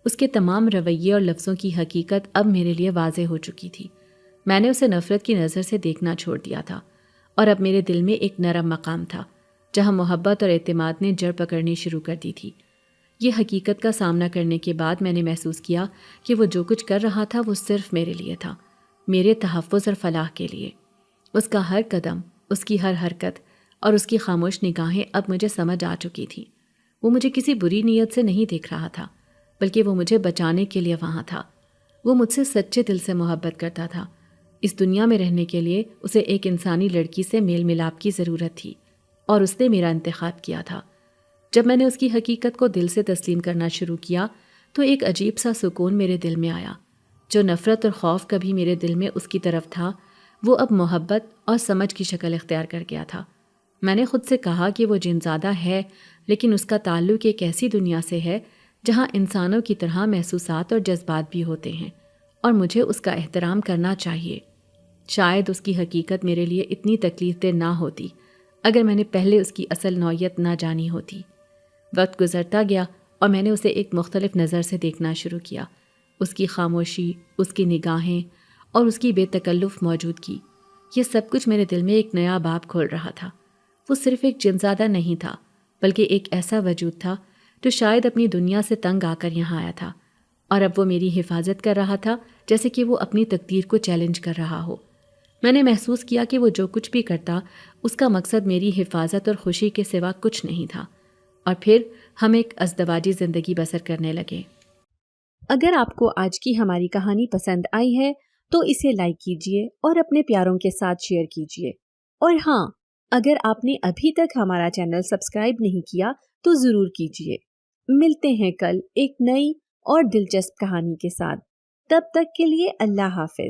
اس کے تمام رویے اور لفظوں کی حقیقت اب میرے لیے واضح ہو چکی تھی۔ میں نے اسے نفرت کی نظر سے دیکھنا چھوڑ دیا تھا، اور اب میرے دل میں ایک نرم مقام تھا جہاں محبت اور اعتماد نے جڑ پکڑنی شروع کر دی تھی۔ یہ حقیقت کا سامنا کرنے کے بعد میں نے محسوس کیا کہ وہ جو کچھ کر رہا تھا وہ صرف میرے لیے تھا، میرے تحفظ اور فلاح کے لیے۔ اس کا ہر قدم، اس کی ہر حرکت اور اس کی خاموش نگاہیں اب مجھے سمجھ آ چکی تھیں۔ وہ مجھے کسی بری نیت سے نہیں دیکھ رہا تھا، بلکہ وہ مجھے بچانے کے لیے وہاں تھا۔ وہ مجھ سے سچے دل سے محبت کرتا تھا۔ اس دنیا میں رہنے کے لیے اسے ایک انسانی لڑکی سے میل ملاپ کی ضرورت تھی، اور اس نے میرا انتخاب کیا تھا۔ جب میں نے اس کی حقیقت کو دل سے تسلیم کرنا شروع کیا تو ایک عجیب سا سکون میرے دل میں آیا۔ جو نفرت اور خوف کبھی میرے دل میں اس کی طرف تھا، وہ اب محبت اور سمجھ کی شکل اختیار کر گیا تھا۔ میں نے خود سے کہا کہ وہ جنزادہ ہے، لیکن اس کا تعلق ایک ایسی دنیا سے ہے جہاں انسانوں کی طرح محسوسات اور جذبات بھی ہوتے ہیں، اور مجھے اس کا احترام کرنا چاہیے۔ شاید اس کی حقیقت میرے لیے اتنی تکلیف دہ نہ ہوتی اگر میں نے پہلے اس کی اصل نوعیت نہ جانی ہوتی۔ وقت گزرتا گیا اور میں نے اسے ایک مختلف نظر سے دیکھنا شروع کیا۔ اس کی خاموشی، اس کی نگاہیں اور اس کی بے تکلف موجودگی، یہ سب کچھ میرے دل میں ایک نیا باب کھول رہا تھا۔ وہ صرف ایک جنزادہ نہیں تھا، بلکہ ایک ایسا وجود تھا جو شاید اپنی دنیا سے تنگ آ کر یہاں آیا تھا، اور اب وہ میری حفاظت کر رہا تھا جیسے کہ وہ اپنی تقدیر کو چیلنج کر رہا ہو۔ میں نے محسوس کیا کہ وہ جو کچھ بھی کرتا اس کا مقصد میری حفاظت اور خوشی کے سوا کچھ نہیں تھا، اور پھر ہم ایک ازدواجی زندگی بسر کرنے لگے۔ اگر آپ کو آج کی ہماری کہانی پسند آئی ہے تو اسے لائک کیجیے اور اپنے پیاروں کے ساتھ شیئر کیجیے، اور ہاں، اگر آپ نے ابھی تک ہمارا چینل سبسکرائب نہیں کیا تو ضرور کیجیے۔ ملتے ہیں کل ایک نئی اور دلچسپ کہانی کے ساتھ، تب تک کے لیے اللہ حافظ۔